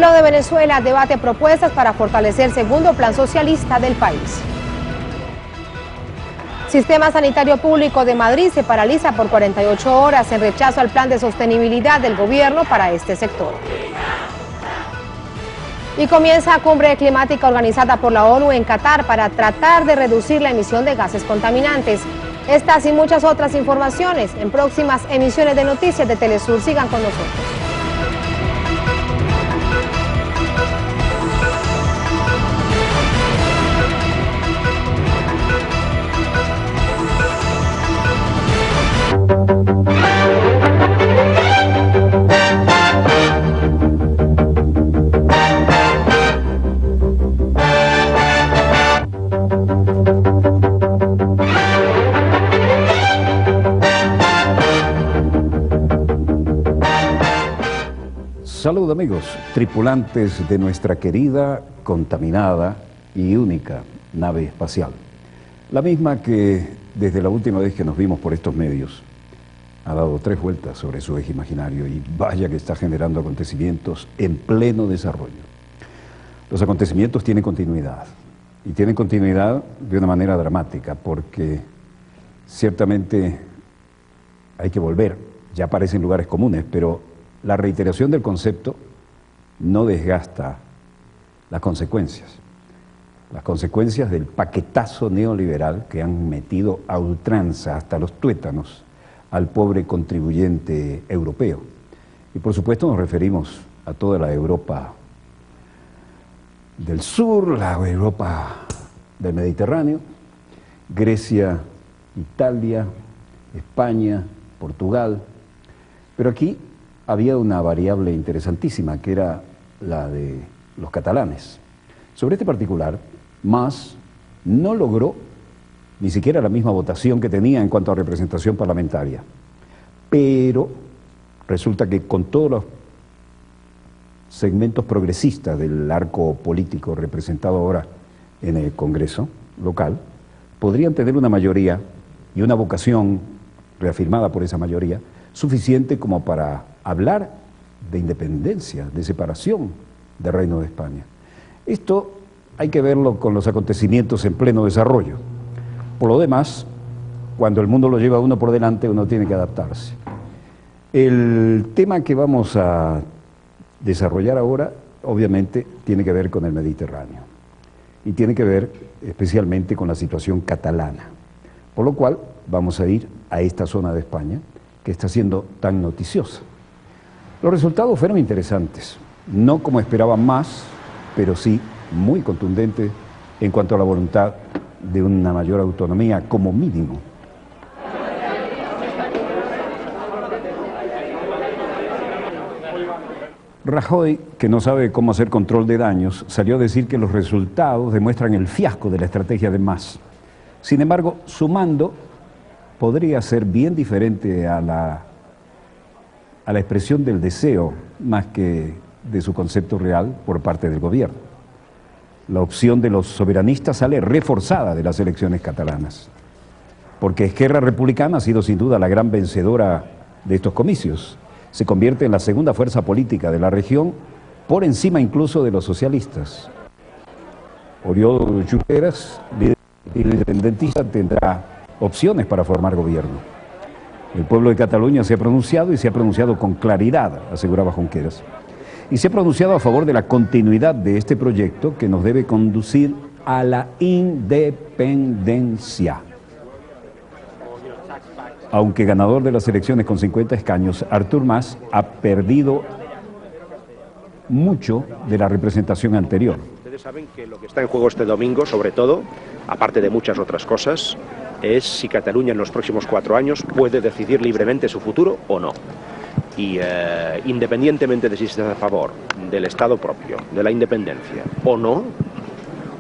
pueblo de Venezuela debate propuestas para fortalecer el segundo plan socialista del país. Sistema Sanitario Público de Madrid se paraliza por 48 horas en rechazo al plan de sostenibilidad del gobierno para este sector. Y comienza cumbre climática organizada por la ONU en Qatar para tratar de reducir la emisión de gases contaminantes. Estas y muchas otras informaciones en próximas emisiones de Noticias de Telesur. Sigan con nosotros. Salud amigos, tripulantes de nuestra querida, contaminada y única nave espacial. La misma que desde la última vez que nos vimos por estos medios ha dado 3 vueltas sobre su eje imaginario y vaya que está generando acontecimientos en pleno desarrollo. Los acontecimientos tienen continuidad y tienen continuidad de una manera dramática porque ciertamente hay que volver, ya aparecen lugares comunes, pero la reiteración del concepto no desgasta las consecuencias del paquetazo neoliberal que han metido a ultranza hasta los tuétanos al pobre contribuyente europeo. Y por supuesto nos referimos a toda la Europa del sur, la Europa del Mediterráneo, Grecia, Italia, España, Portugal, pero aquí había una variable interesantísima, que era la de los catalanes. Sobre este particular, Mas no logró ni siquiera la misma votación que tenía en cuanto a representación parlamentaria. Pero resulta que con todos los segmentos progresistas del arco político representado ahora en el Congreso local, podrían tener una mayoría y una vocación reafirmada por esa mayoría, suficiente como para hablar de independencia, de separación del Reino de España. Esto hay que verlo con los acontecimientos en pleno desarrollo. Por lo demás, cuando el mundo lo lleva uno por delante, uno tiene que adaptarse. El tema que vamos a desarrollar ahora, obviamente, tiene que ver con el Mediterráneo y tiene que ver especialmente con la situación catalana, por lo cual vamos a ir a esta zona de España que está siendo tan noticiosa. Los resultados fueron interesantes, no como esperaban Mas, pero sí muy contundentes en cuanto a la voluntad de una mayor autonomía como mínimo. Rajoy, que no sabe cómo hacer control de daños, salió a decir que los resultados demuestran el fiasco de la estrategia de Mas. Sin embargo, su mando podría ser bien diferente a la expresión del deseo más que de su concepto real por parte del gobierno. La opción de los soberanistas sale reforzada de las elecciones catalanas, porque Esquerra Republicana ha sido sin duda la gran vencedora de estos comicios. Se convierte en la segunda fuerza política de la región, por encima incluso de los socialistas. Oriol Junqueras, líder independentista, tendrá opciones para formar gobierno. El pueblo de Cataluña se ha pronunciado y se ha pronunciado con claridad, aseguraba Junqueras. Y se ha pronunciado a favor de la continuidad de este proyecto que nos debe conducir a la independencia. Aunque ganador de las elecciones con 50 escaños, Artur Mas ha perdido mucho de la representación anterior. Ustedes saben que lo que está en juego este domingo, sobre todo, aparte de muchas otras cosas, es si Cataluña en los próximos 4 años puede decidir libremente su futuro o no. Y independientemente de si está a favor del Estado propio, de la independencia o no,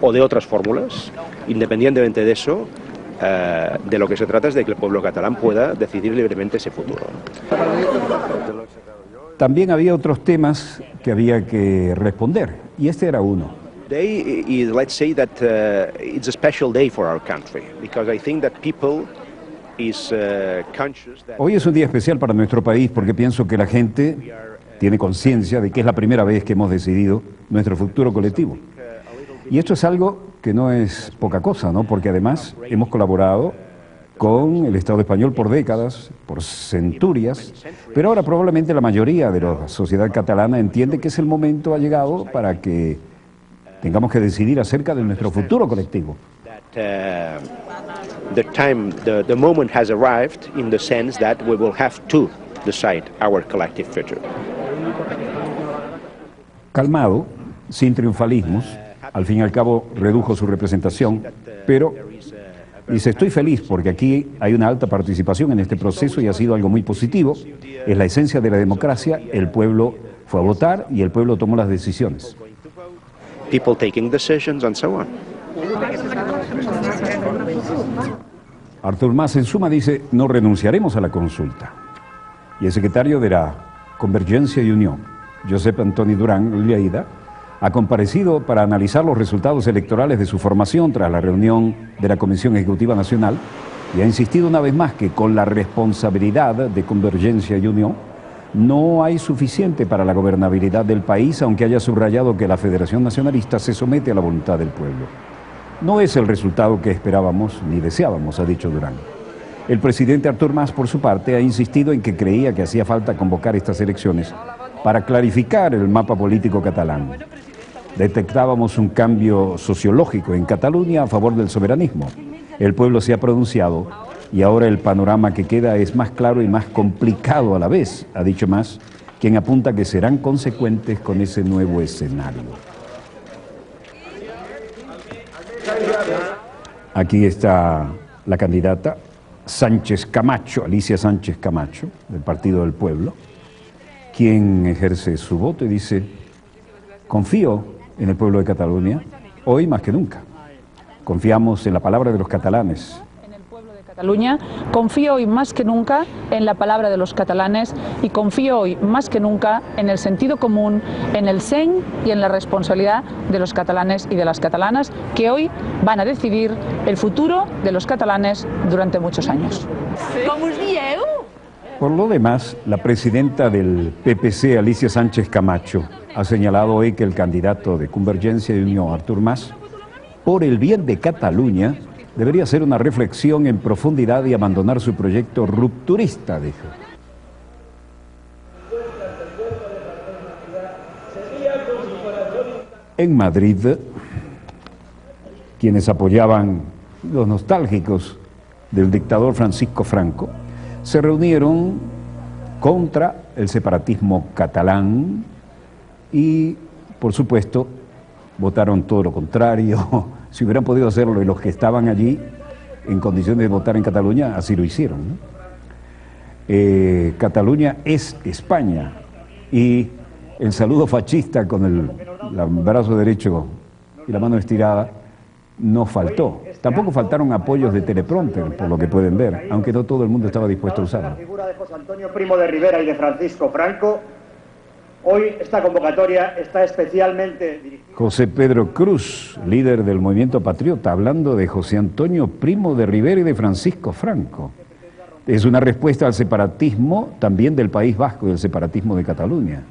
o de otras fórmulas, independientemente de eso, de lo que se trata es de que el pueblo catalán pueda decidir libremente ese futuro. También había otros temas que había que responder, y este era uno. Today is, let's say that it's a special day for our country, because I think that people is conscious that Hoy es un día especial para nuestro país porque pienso que la gente tiene conciencia de que es la primera vez que hemos decidido nuestro futuro colectivo. Y esto es algo que no es poca cosa, ¿no? Porque además hemos colaborado con el Estado español por décadas, por centurias, pero ahora probablemente la mayoría de la sociedad catalana entiende que es el momento ha llegado para que tengamos que decidir acerca de nuestro futuro colectivo. The moment has arrived in the sense that we will have to decide our collective future. Calmado, sin triunfalismos, al fin y al cabo redujo su representación, pero dice, estoy feliz porque aquí hay una alta participación en este proceso y ha sido algo muy positivo. Es la esencia de la democracia, el pueblo fue a votar y el pueblo tomó las decisiones. People taking decisions and so on. Artur Mas en suma dice, no renunciaremos a la consulta. Y el secretario de la Convergencia y Unión, Josep Antoni Duran Lleida, ha comparecido para analizar los resultados electorales de su formación tras la reunión de la Comisión Ejecutiva Nacional y ha insistido una vez más que con la responsabilidad de Convergencia y Unión no hay suficiente para la gobernabilidad del país, aunque haya subrayado que la Federación Nacionalista se somete a la voluntad del pueblo. No es el resultado que esperábamos ni deseábamos, ha dicho Durán. El presidente Artur Mas, por su parte, ha insistido en que creía que hacía falta convocar estas elecciones para clarificar el mapa político catalán. Detectábamos un cambio sociológico en Cataluña a favor del soberanismo. El pueblo se ha pronunciado y ahora el panorama que queda es más claro y más complicado a la vez, ha dicho Mas, quien apunta que serán consecuentes con ese nuevo escenario. Aquí está la candidata Sánchez Camacho, Alicia Sánchez Camacho, del Partido del Pueblo, quien ejerce su voto y dice, confío en el pueblo de Cataluña, hoy más que nunca. Confiamos en la palabra de los catalanes. En el pueblo de Cataluña, confío hoy más que nunca en la palabra de los catalanes y confío hoy más que nunca en el sentido común, en el seny y en la responsabilidad de los catalanes y de las catalanas que hoy van a decidir el futuro de los catalanes durante muchos años. Com us dieu? Por lo demás, la presidenta del PPC, Alicia Sánchez Camacho, ha señalado hoy que el candidato de Convergencia y Unión, Artur Mas, por el bien de Cataluña, debería hacer una reflexión en profundidad y abandonar su proyecto rupturista, dijo. En Madrid, quienes apoyaban los nostálgicos del dictador Francisco Franco, se reunieron contra el separatismo catalán y, por supuesto, votaron todo lo contrario. Si hubieran podido hacerlo y los que estaban allí en condiciones de votar en Cataluña, así lo hicieron, ¿no? Cataluña es España y el saludo fascista con el brazo derecho y la mano estirada no faltó. Tampoco faltaron apoyos de teleprompter, por lo que pueden ver, aunque no todo el mundo estaba dispuesto a usarlo. La figura de José Antonio Primo de Rivera y de Francisco Franco, hoy esta convocatoria está especialmente dirigida. José Pedro Cruz, líder del Movimiento Patriota, hablando de José Antonio Primo de Rivera y de Francisco Franco. Es una respuesta al separatismo también del País Vasco y el separatismo de Cataluña.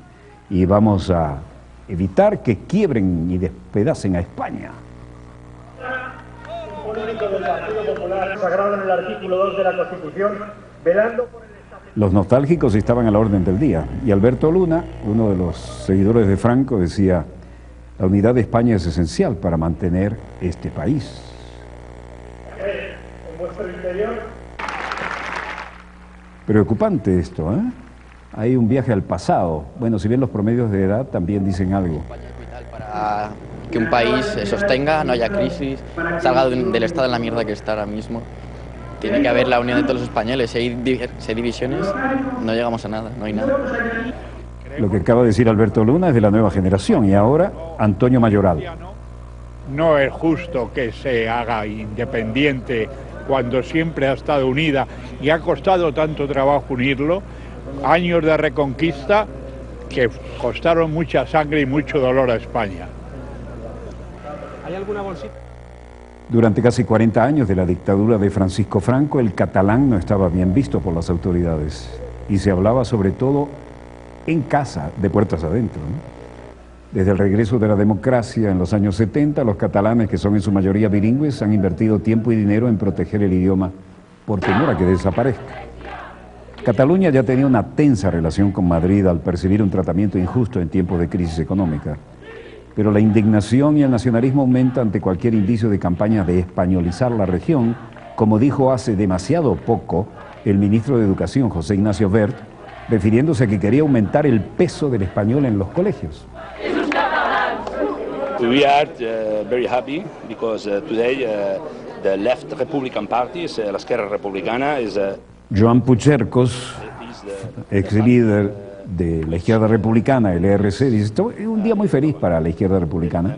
Y vamos a evitar que quiebren y despedacen a España. Político del Partido Popular, sagrado en el artículo 2 de la Constitución, velando por el Estado. Los nostálgicos estaban a la orden del día. Y Alberto Luna, uno de los seguidores de Franco, decía, la unidad de España es esencial para mantener este país. En vuestro interior. Preocupante esto, ¿eh? Hay un viaje al pasado. Bueno, si bien los promedios de edad también dicen algo. Para que un país se sostenga, no haya crisis, salga del estado en la mierda que está ahora mismo. Tiene que haber la unión de todos los españoles. Si hay divisiones, no llegamos a nada, no hay nada. Lo que acaba de decir Alberto Luna es de la nueva generación y ahora Antonio Mayoral. No es justo que se haga independiente cuando siempre ha estado unida y ha costado tanto trabajo unirlo, años de reconquista que costaron mucha sangre y mucho dolor a España. ¿Hay alguna bolsita? Durante casi 40 años de la dictadura de Francisco Franco, el catalán no estaba bien visto por las autoridades y se hablaba sobre todo en casa, de puertas adentro, ¿no? Desde el regreso de la democracia en los años 70, los catalanes, que son en su mayoría bilingües, han invertido tiempo y dinero en proteger el idioma por temor a que desaparezca. Cataluña ya tenía una tensa relación con Madrid al percibir un tratamiento injusto en tiempos de crisis económica. Pero la indignación y el nacionalismo aumentan ante cualquier indicio de campaña de españolizar la región, como dijo hace demasiado poco el ministro de Educación, José Ignacio Wert, refiriéndose a que quería aumentar el peso del español en los colegios. We are very happy because today the left Republican Party, la Esquerra Republicana, is Joan Puigcercos, ex líder de la izquierda republicana, el ERC, dice: esto es un día muy feliz para la izquierda republicana.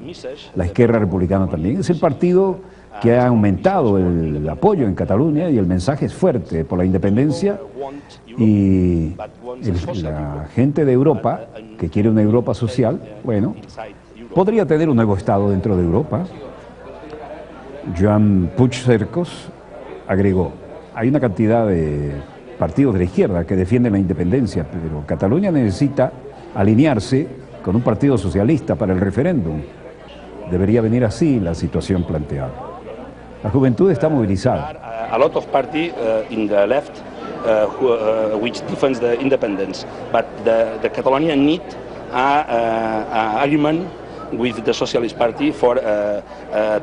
La Esquerra Republicana también es el partido que ha aumentado el apoyo en Cataluña, y el mensaje es fuerte por la independencia, y la gente de Europa, que quiere una Europa social, bueno, podría tener un nuevo Estado dentro de Europa. Joan Puigcercos agregó: hay una cantidad de partidos de la izquierda que defienden la independencia, pero Cataluña necesita alinearse con un partido socialista para el referéndum. Debería venir así la situación planteada. La juventud está movilizada. A lot of party in the left which defends the independence, but the Catalonia need a argument with the Socialist Party for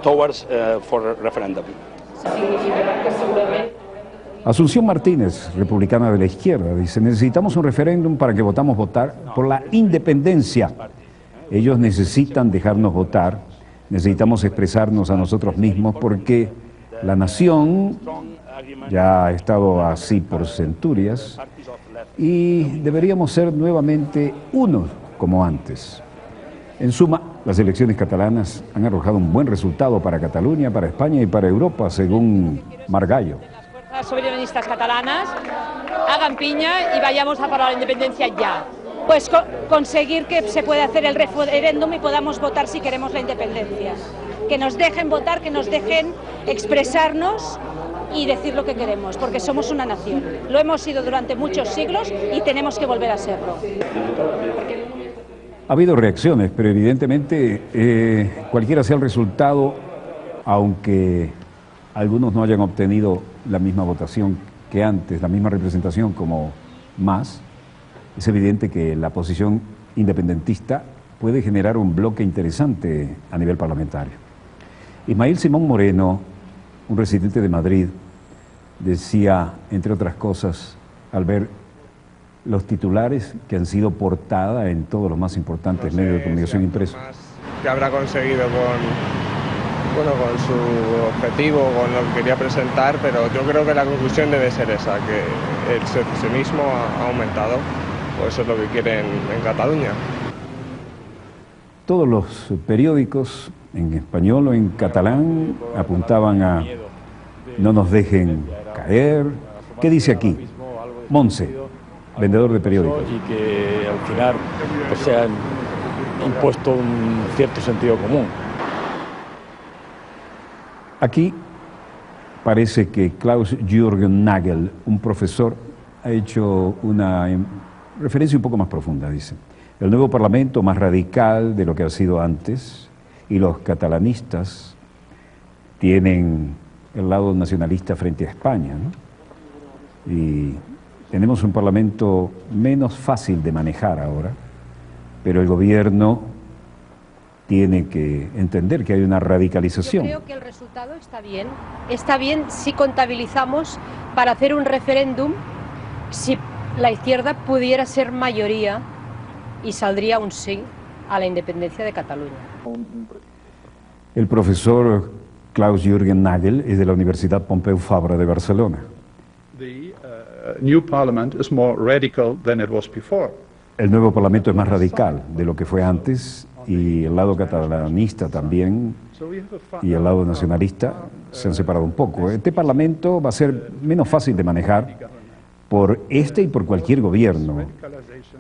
towards for referendum. Asunción Martínez, republicana de la izquierda, dice: necesitamos un referéndum para que votar por la independencia. Ellos necesitan dejarnos votar, necesitamos expresarnos a nosotros mismos, porque la nación ya ha estado así por centurias y deberíamos ser nuevamente unos como antes. En suma, las elecciones catalanas han arrojado un buen resultado para Cataluña, para España y para Europa, según Margallo. Las soberanistas catalanas hagan piña y vayamos a por la independencia ya. Pues conseguir que se pueda hacer el referéndum y podamos votar si queremos la independencia. Que nos dejen votar, que nos dejen expresarnos y decir lo que queremos, porque somos una nación. Lo hemos sido durante muchos siglos y tenemos que volver a serlo. Ha habido reacciones, pero evidentemente cualquiera sea el resultado, aunque algunos no hayan obtenido la misma votación que antes, la misma representación como más, es evidente que la posición independentista puede generar un bloque interesante a nivel parlamentario. Ismael Simón Moreno, un residente de Madrid, decía, entre otras cosas, al ver los titulares que han sido portada en todos los más importantes medios de comunicación impresos. ¿Qué habrá conseguido con su objetivo, con lo que quería presentar? Pero yo creo que la conclusión debe ser esa, que el secesionismo ha aumentado, pues eso es lo que quieren en Cataluña. Todos los periódicos, en español o en catalán, apuntaban a no nos dejen caer. ¿Qué dice aquí? Montse, vendedor de periódicos. Y que al final pues, se han impuesto un cierto sentido común. Aquí parece que Klaus-Jürgen Nagel, un profesor, ha hecho una referencia un poco más profunda, dice. El nuevo Parlamento, más radical de lo que ha sido antes, y los catalanistas tienen el lado nacionalista frente a España, ¿no? Y tenemos un Parlamento menos fácil de manejar ahora, pero el gobierno tiene que entender que hay una radicalización. Yo creo que el resultado está bien si contabilizamos para hacer un referéndum, si la izquierda pudiera ser mayoría y saldría un sí a la independencia de Cataluña. El profesor Klaus-Jürgen Nagel es de la Universidad Pompeu Fabra de Barcelona. New parliament is more radical than it was before. El nuevo Parlamento es más radical de lo que fue antes, y el lado catalanista también y el lado nacionalista se han separado un poco. Este Parlamento va a ser menos fácil de manejar por este y por cualquier gobierno,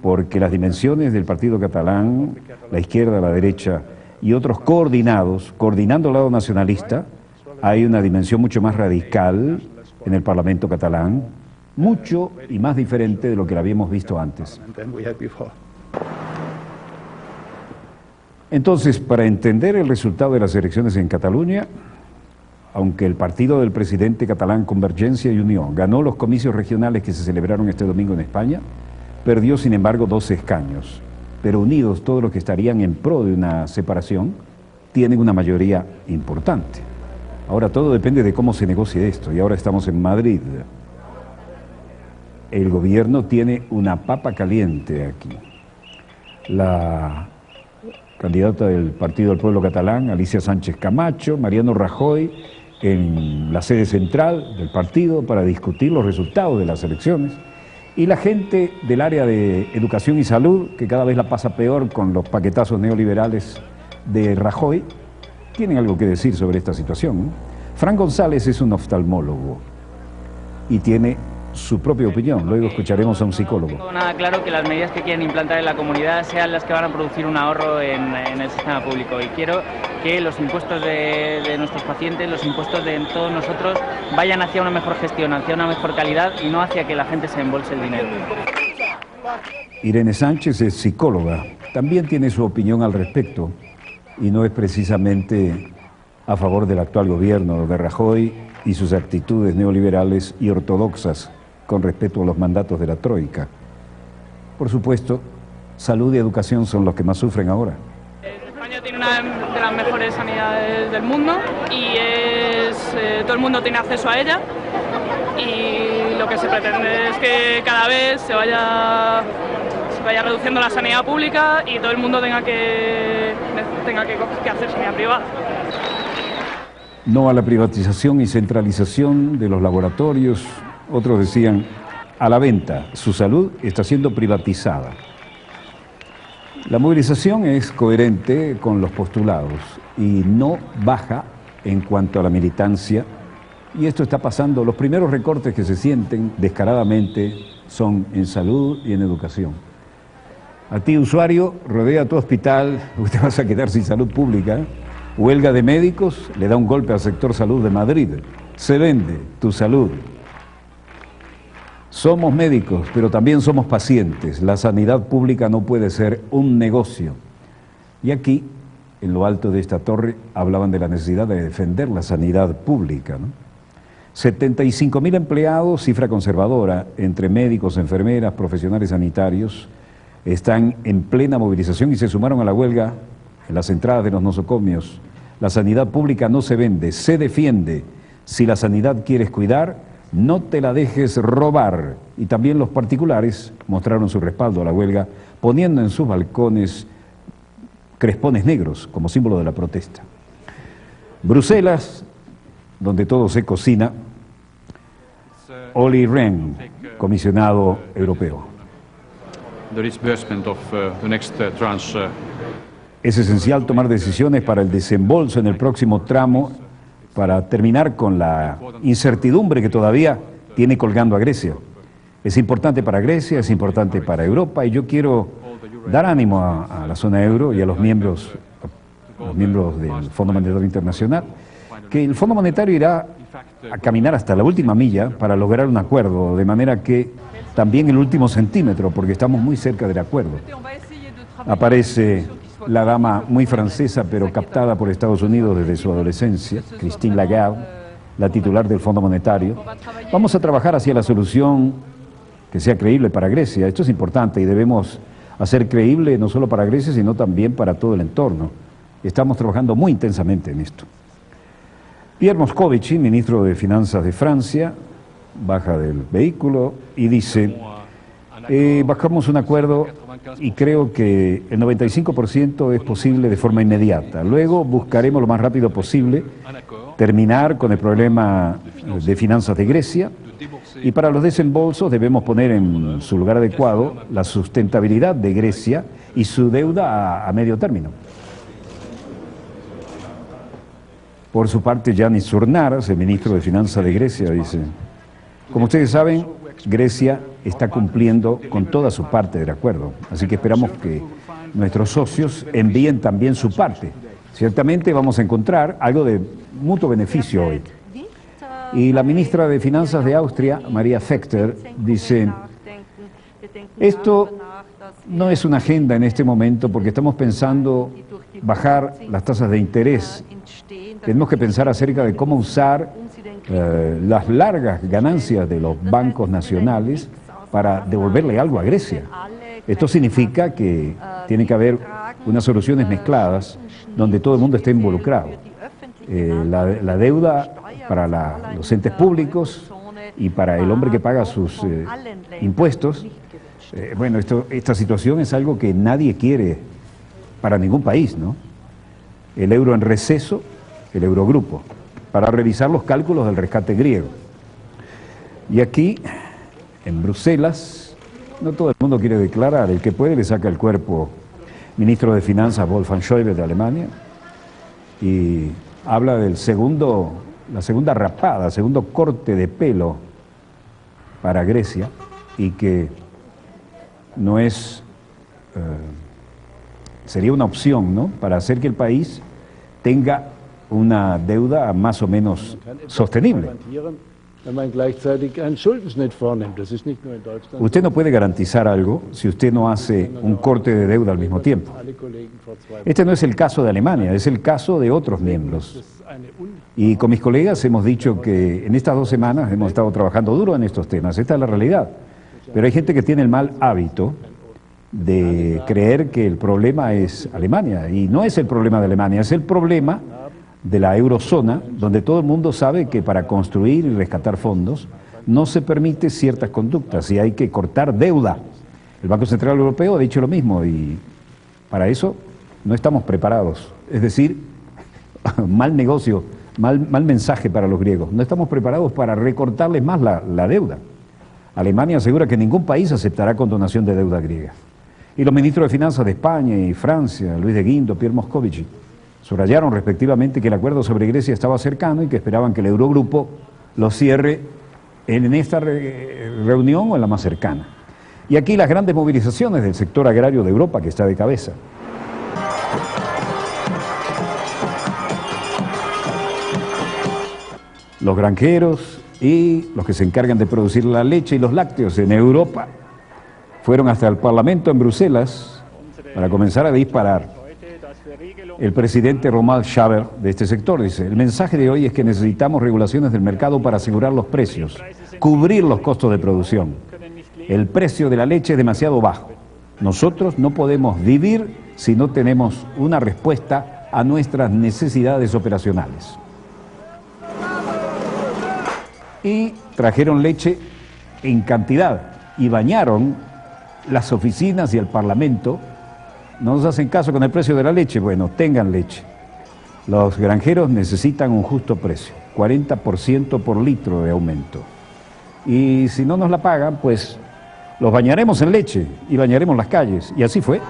porque las dimensiones del partido catalán, la izquierda, la derecha y otros coordinando el lado nacionalista, hay una dimensión mucho más radical en el Parlamento catalán, mucho y más diferente de lo que la habíamos visto antes. Entonces, para entender el resultado de las elecciones en Cataluña, aunque el partido del presidente catalán Convergencia y Unió ganó los comicios regionales que se celebraron este domingo en España, perdió sin embargo 12 escaños. Pero unidos todos los que estarían en pro de una separación, tienen una mayoría importante. Ahora todo depende de cómo se negocie esto, y ahora estamos en Madrid. El gobierno tiene una papa caliente aquí. La candidata del Partido del Pueblo Catalán, Alicia Sánchez Camacho, Mariano Rajoy, en la sede central del partido para discutir los resultados de las elecciones, y la gente del área de educación y salud, que cada vez la pasa peor con los paquetazos neoliberales de Rajoy, tienen algo que decir sobre esta situación, ¿no? Fran González es un oftalmólogo y tiene su propia opinión. Luego escucharemos a un psicólogo. No tengo nada claro que las medidas que quieren implantar en la comunidad sean las que van a producir un ahorro en el sistema público, y quiero que los impuestos de nuestros pacientes, los impuestos de todos nosotros, vayan hacia una mejor gestión, hacia una mejor calidad y no hacia que la gente se embolse el dinero. Irene Sánchez es psicóloga, también tiene su opinión al respecto y no es precisamente a favor del actual gobierno de Rajoy y sus actitudes neoliberales y ortodoxas con respecto a los mandatos de la Troika. Por supuesto, salud y educación son los que más sufren ahora. España tiene una de las mejores sanidades del mundo y todo el mundo tiene acceso a ella, y lo que se pretende es que cada vez se vaya reduciendo la sanidad pública y todo el mundo tenga que hacer sanidad privada. No a la privatización y centralización de los laboratorios. Otros decían, a la venta, su salud está siendo privatizada. La movilización es coherente con los postulados y no baja en cuanto a la militancia, y esto está pasando. Los primeros recortes que se sienten descaradamente son en salud y en educación. A ti, usuario, rodea tu hospital, usted vas a quedar sin salud pública. Huelga de médicos le da un golpe al sector salud de Madrid. Se vende tu salud. Somos médicos, pero también somos pacientes. La sanidad pública no puede ser un negocio. Y aquí, en lo alto de esta torre, hablaban de la necesidad de defender la sanidad pública, ¿no? 75.000 empleados, cifra conservadora, entre médicos, enfermeras, profesionales sanitarios, están en plena movilización y se sumaron a la huelga en las entradas de los nosocomios. La sanidad pública no se vende, se defiende. Si la sanidad quieres cuidar, no te la dejes robar. Y también los particulares mostraron su respaldo a la huelga, poniendo en sus balcones crespones negros como símbolo de la protesta. Bruselas, donde todo se cocina, Olli Rehn, comisionado europeo. Es esencial tomar decisiones para el desembolso en el próximo tramo, para terminar con la incertidumbre que todavía tiene colgando a Grecia. Es importante para Grecia, es importante para Europa, y yo quiero dar ánimo a la zona euro y a los miembros del Fondo Monetario Internacional, que el Fondo Monetario irá a caminar hasta la última milla para lograr un acuerdo, de manera que también el último centímetro, porque estamos muy cerca del acuerdo. Aparece la dama muy francesa, pero captada por Estados Unidos desde su adolescencia, Christine Lagarde, la titular del Fondo Monetario. Vamos a trabajar hacia la solución que sea creíble para Grecia. Esto es importante y debemos hacer creíble no solo para Grecia, sino también para todo el entorno. Estamos trabajando muy intensamente en esto. Pierre Moscovici, ministro de Finanzas de Francia, baja del vehículo y dice, bajamos un acuerdo y creo que el 95% es posible de forma inmediata. Luego buscaremos lo más rápido posible terminar con el problema de finanzas de Grecia, y para los desembolsos debemos poner en su lugar adecuado la sustentabilidad de Grecia y su deuda a medio término. Por su parte, Yanis Surnaras, el ministro de Finanzas de Grecia, dice, como ustedes saben, Grecia está cumpliendo con toda su parte del acuerdo, así que esperamos que nuestros socios envíen también su parte. Ciertamente vamos a encontrar algo de mutuo beneficio hoy. Y la ministra de Finanzas de Austria, Maria Fechter, dice: esto no es una agenda en este momento porque estamos pensando bajar las tasas de interés. Tenemos que pensar acerca de cómo usar las largas ganancias de los bancos nacionales para devolverle algo a Grecia. Esto significa que tiene que haber unas soluciones mezcladas donde todo el mundo esté involucrado. La deuda para los entes públicos y para el hombre que paga sus impuestos. Bueno, esta situación es algo que nadie quiere para ningún país, ¿no? El euro en receso, el Eurogrupo, para revisar los cálculos del rescate griego. Y aquí, en Bruselas, no todo el mundo quiere declarar, el que puede le saca el cuerpo. Ministro de Finanzas Wolfgang Schäuble de Alemania, y habla del la segunda rapada, segundo corte de pelo para Grecia, y que no es, sería una opción, ¿no?, para hacer que el país tenga una deuda más o menos sostenible. Usted no puede garantizar algo si usted no hace un corte de deuda al mismo tiempo. Este no es el caso de Alemania, es el caso de otros miembros. Y con mis colegas hemos dicho que en estas 2 semanas hemos estado trabajando duro en estos temas. Esta es la realidad. Pero hay gente que tiene el mal hábito de creer que el problema es Alemania. Y no es el problema de Alemania, es el problema de la eurozona, donde todo el mundo sabe que para construir y rescatar fondos no se permite ciertas conductas y hay que cortar deuda. El Banco Central Europeo ha dicho lo mismo y para eso no estamos preparados. Es decir, mal negocio, mal mensaje para los griegos. No estamos preparados para recortarles más la deuda. Alemania asegura que ningún país aceptará condonación de deuda griega. Y los ministros de Finanzas de España y Francia, Luis de Guindos, Pierre Moscovici, subrayaron respectivamente que el acuerdo sobre Grecia estaba cercano y que esperaban que el Eurogrupo lo cierre en esta reunión o en la más cercana. Y aquí las grandes movilizaciones del sector agrario de Europa, que está de cabeza. Los granjeros y los que se encargan de producir la leche y los lácteos en Europa fueron hasta el Parlamento en Bruselas para comenzar a disparar. El presidente Roman Schaber de este sector dice: el mensaje de hoy es que necesitamos regulaciones del mercado para asegurar los precios, cubrir los costos de producción. El precio de la leche es demasiado bajo. Nosotros no podemos vivir si no tenemos una respuesta a nuestras necesidades operacionales. Y trajeron leche en cantidad y bañaron las oficinas y el Parlamento. No nos hacen caso con el precio de la leche. Bueno, tengan leche. Los granjeros necesitan un justo precio, 40% por litro de aumento. Y si no nos la pagan, pues los bañaremos en leche y bañaremos las calles. Y así fue.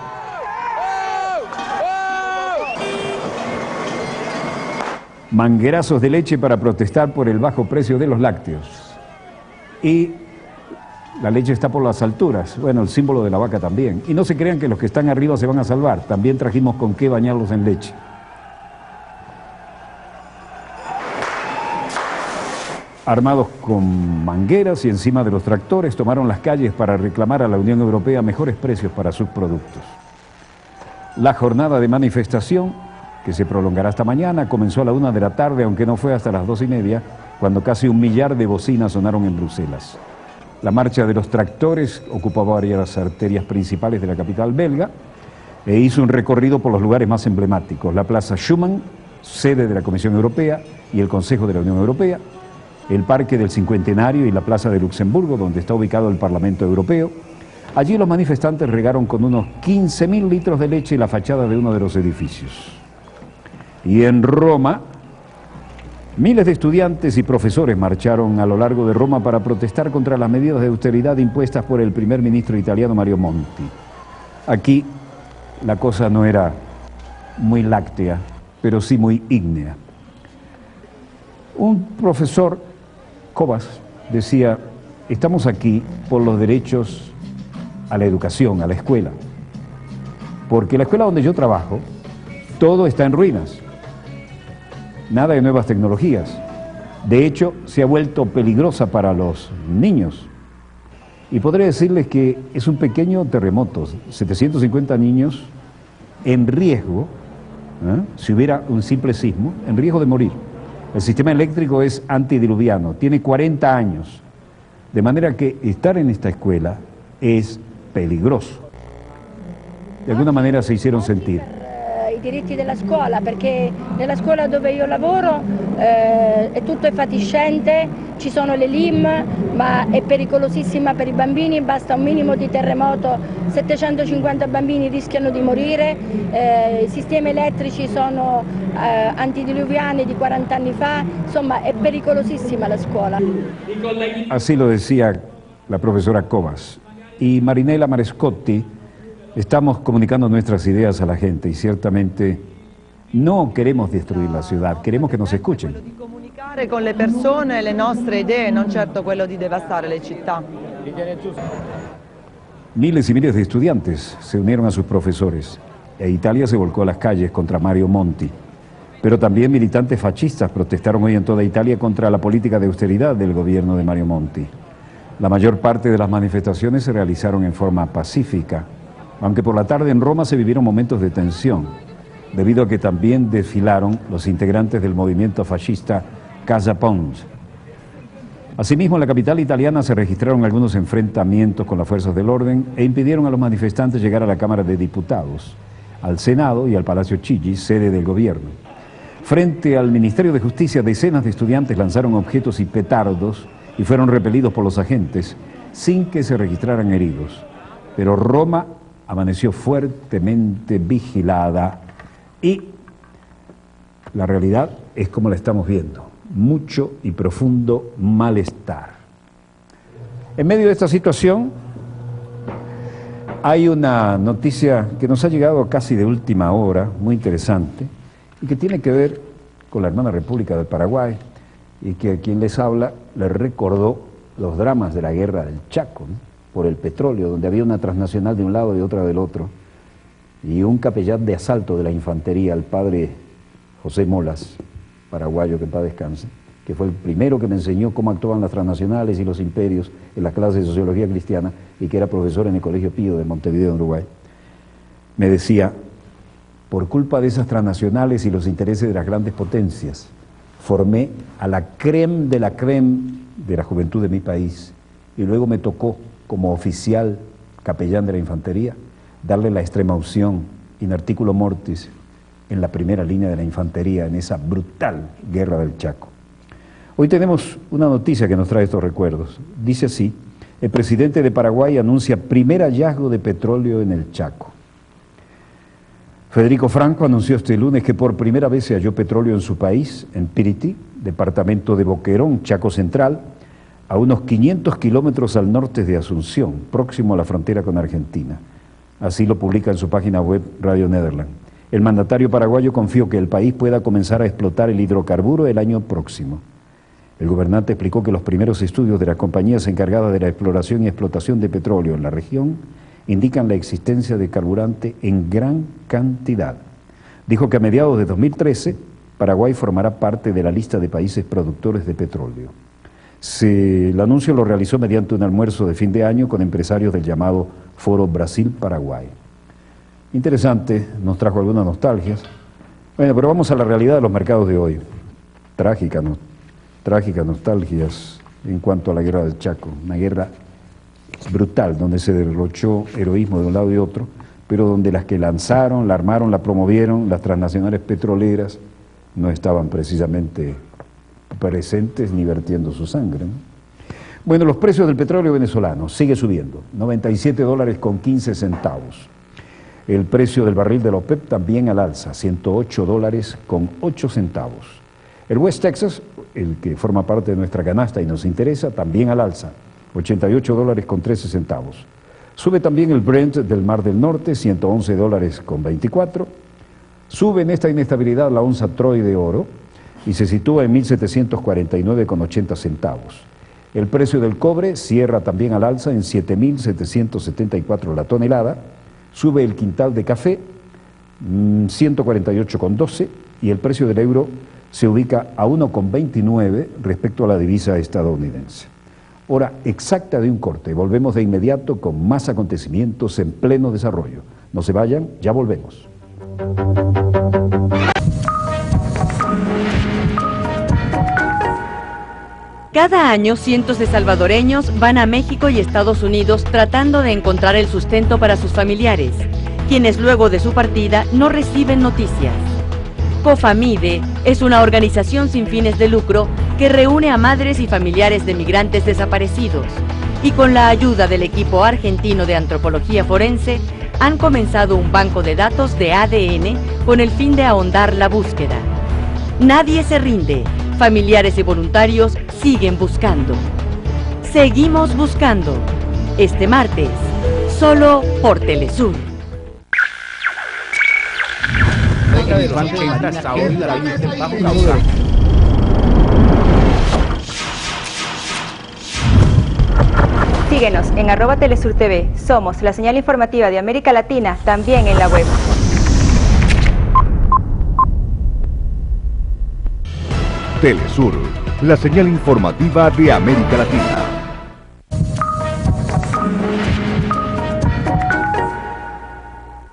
Manguerazos de leche para protestar por el bajo precio de los lácteos. Y la leche está por las alturas, bueno, el símbolo de la vaca también. Y no se crean que los que están arriba se van a salvar, también trajimos con qué bañarlos en leche. Armados con mangueras y encima de los tractores, tomaron las calles para reclamar a la Unión Europea mejores precios para sus productos. La jornada de manifestación, que se prolongará hasta mañana, comenzó a la 1 de la tarde, aunque no fue hasta las 2:30, cuando casi 1 millar de bocinas sonaron en Bruselas. La marcha de los tractores ocupaba varias arterias principales de la capital belga e hizo un recorrido por los lugares más emblemáticos: la Plaza Schuman, sede de la Comisión Europea y el Consejo de la Unión Europea, el Parque del Cincuentenario y la Plaza de Luxemburgo, donde está ubicado el Parlamento Europeo. Allí los manifestantes regaron con unos 15.000 litros de leche la fachada de uno de los edificios. Y en Roma, miles de estudiantes y profesores marcharon a lo largo de Roma para protestar contra las medidas de austeridad impuestas por el primer ministro italiano Mario Monti. Aquí la cosa no era muy láctea, pero sí muy ígnea. Un profesor, Cobas, decía: estamos aquí por los derechos a la educación, a la escuela. Porque la escuela donde yo trabajo, todo está en ruinas. Nada de nuevas tecnologías. De hecho, se ha vuelto peligrosa para los niños. Y podré decirles que es un pequeño terremoto, 750 niños en riesgo, si hubiera un simple sismo, en riesgo de morir. El sistema eléctrico es antidiluviano, tiene 40 años, de manera que estar en esta escuela es peligroso. De alguna manera se hicieron sentir. I diritti della scuola, perché nella scuola dove io lavoro è tutto fatiscente, ci sono le LIM, ma è pericolosissima per i bambini, basta un minimo di terremoto, 750 bambini rischiano di morire, i sistemi elettrici sono antidiluviani di 40 anni fa, insomma è pericolosissima la scuola. Así lo decía la profesora Cobas. Y Marinela Marescotti, estamos comunicando nuestras ideas a la gente y ciertamente no queremos destruir la ciudad, queremos que nos escuchen. Quello di comunicare con le persone le nostre idee, non certo quello di devastare le città. Miles y miles de estudiantes se unieron a sus profesores e Italia se volcó a las calles contra Mario Monti. Pero también militantes fascistas protestaron hoy en toda Italia contra la política de austeridad del gobierno de Mario Monti. La mayor parte de las manifestaciones se realizaron en forma pacífica, aunque por la tarde en Roma se vivieron momentos de tensión, debido a que también desfilaron los integrantes del movimiento fascista Casa Pound. Asimismo, en la capital italiana se registraron algunos enfrentamientos con las fuerzas del orden e impidieron a los manifestantes llegar a la Cámara de Diputados, al Senado y al Palacio Chigi, sede del gobierno. Frente al Ministerio de Justicia, decenas de estudiantes lanzaron objetos y petardos y fueron repelidos por los agentes sin que se registraran heridos. Pero Roma amaneció fuertemente vigilada y la realidad es como la estamos viendo, mucho y profundo malestar. En medio de esta situación hay una noticia que nos ha llegado casi de última hora, muy interesante, y que tiene que ver con la hermana República del Paraguay, y que a quien les habla les recordó los dramas de la guerra del Chaco, ¿no?, por el petróleo, donde había una transnacional de un lado y otra del otro, y un capellán de asalto de la infantería, el padre José Molas, paraguayo, que en paz descanse, que fue el primero que me enseñó cómo actuaban las transnacionales y los imperios en las clases de sociología cristiana, y que era profesor en el Colegio Pío de Montevideo, en Uruguay. Me decía, por culpa de esas transnacionales y los intereses de las grandes potencias, formé a la crème de la juventud de mi país, y luego me tocó, como oficial capellán de la infantería, darle la extrema unción in articulo mortis en la primera línea de la infantería en esa brutal guerra del Chaco. Hoy tenemos una noticia que nos trae estos recuerdos. Dice así: el presidente de Paraguay anuncia primer hallazgo de petróleo en el Chaco. Federico Franco anunció este lunes que por primera vez se halló petróleo en su país, en Piriti, departamento de Boquerón, Chaco Central, a unos 500 kilómetros al norte de Asunción, próximo a la frontera con Argentina. Así lo publica en su página web Radio Nederland. El mandatario paraguayo confió que el país pueda comenzar a explotar el hidrocarburo el año próximo. El gobernante explicó que los primeros estudios de las compañías encargadas de la exploración y explotación de petróleo en la región indican la existencia de carburante en gran cantidad. Dijo que a mediados de 2013, Paraguay formará parte de la lista de países productores de petróleo. El anuncio lo realizó mediante un almuerzo de fin de año con empresarios del llamado Foro Brasil-Paraguay. Interesante, nos trajo algunas nostalgias. Bueno, pero vamos a la realidad de los mercados de hoy. Trágicas nostalgias en cuanto a la guerra del Chaco, una guerra brutal, donde se derrochó heroísmo de un lado y otro, pero donde las que lanzaron, la armaron, la promovieron, las transnacionales petroleras, no estaban precisamente presentes ni vertiendo su sangre, ¿no? Bueno, los precios del petróleo venezolano sigue subiendo, $97.15. El precio del barril de la OPEP también al alza, $108.08. El West Texas, el que forma parte de nuestra canasta y nos interesa, también al alza, $88.13. Sube también el Brent del Mar del Norte, $111.24. Sube en esta inestabilidad la onza Troy de oro y se sitúa en $1.749.80. El precio del cobre cierra también al alza en $7.774 la tonelada. Sube el quintal de café, 148,12, y el precio del euro se ubica a 1,29 respecto a la divisa estadounidense. Hora exacta de un corte. Volvemos de inmediato con más acontecimientos en pleno desarrollo. No se vayan, ya volvemos. Cada año cientos de salvadoreños van a México y Estados Unidos tratando de encontrar el sustento para sus familiares, quienes luego de su partida no reciben noticias. COFAMIDE es una organización sin fines de lucro que reúne a madres y familiares de migrantes desaparecidos y con la ayuda del equipo argentino de antropología forense han comenzado un banco de datos de ADN con el fin de ahondar la búsqueda. Nadie se rinde, familiares y voluntarios siguen buscando. Seguimos buscando. Este martes, solo por Telesur. Síguenos en @TelesurTV. Somos la señal informativa de América Latina, también en la web. Telesur, la señal informativa de América Latina.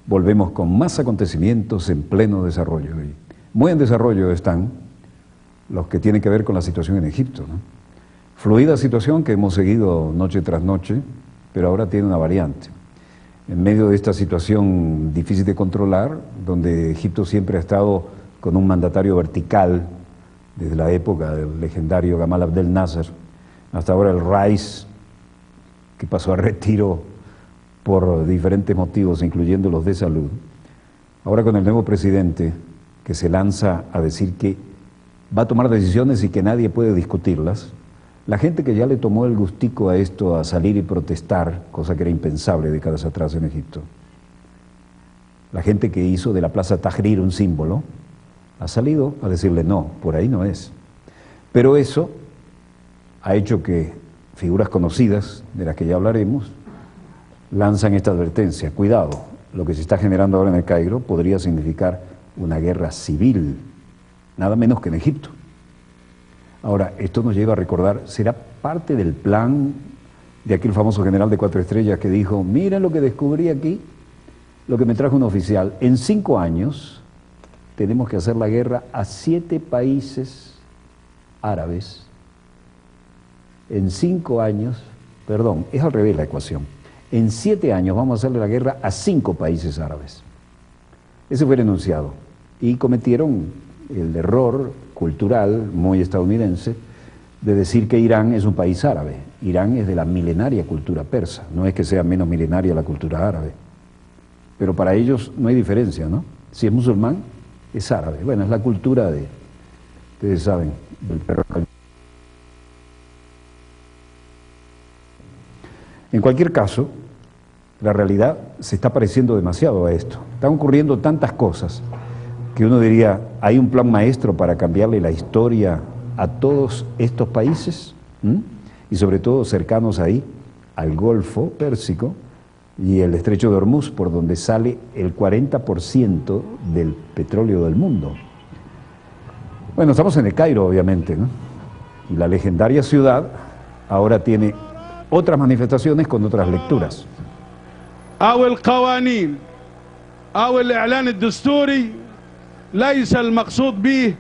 Volvemos con más acontecimientos en pleno desarrollo. Y muy en desarrollo están los que tienen que ver con la situación en Egipto, ¿no? Fluida situación que hemos seguido noche tras noche, pero ahora tiene una variante. En medio de esta situación difícil de controlar, donde Egipto siempre ha estado con un mandatario vertical, desde la época del legendario Gamal Abdel Nasser, hasta ahora el Rais, que pasó a retiro por diferentes motivos, incluyendo los de salud. Ahora con el nuevo presidente, que se lanza a decir que va a tomar decisiones y que nadie puede discutirlas, la gente que ya le tomó el gustico a esto, a salir y protestar, cosa que era impensable décadas atrás en Egipto, la gente que hizo de la Plaza Tahrir un símbolo, ha salido a decirle no, por ahí no es. Pero eso ha hecho que figuras conocidas, de las que ya hablaremos, lanzan esta advertencia: cuidado, lo que se está generando ahora en el Cairo podría significar una guerra civil, nada menos que en Egipto. Ahora, esto nos lleva a recordar, ¿será parte del plan de aquel famoso general de 4 estrellas que dijo: miren lo que descubrí aquí, lo que me trajo un oficial, en 5 años tenemos que hacer la guerra a 7 países árabes? En 5 años, perdón, es al revés la ecuación. En 7 años vamos a hacerle la guerra a 5 países árabes. Ese fue el enunciado. Y cometieron el error cultural muy estadounidense de decir que Irán es un país árabe. Irán es de la milenaria cultura persa, no es que sea menos milenaria la cultura árabe. Pero para ellos no hay diferencia, ¿no? Si es musulmán, es árabe. Bueno, es la cultura de, ustedes saben, del perro. En cualquier caso, la realidad se está pareciendo demasiado a esto. Están ocurriendo tantas cosas que uno diría, ¿hay un plan maestro para cambiarle la historia a todos estos países? Y sobre todo cercanos ahí, al Golfo Pérsico y el Estrecho de Hormuz, por donde sale el 40% del petróleo del mundo. Bueno, estamos en el Cairo, obviamente, ¿no? Y la legendaria ciudad ahora tiene otras manifestaciones con otras lecturas. أو القوانين أو الإعلان الدستوري ليس المقصود به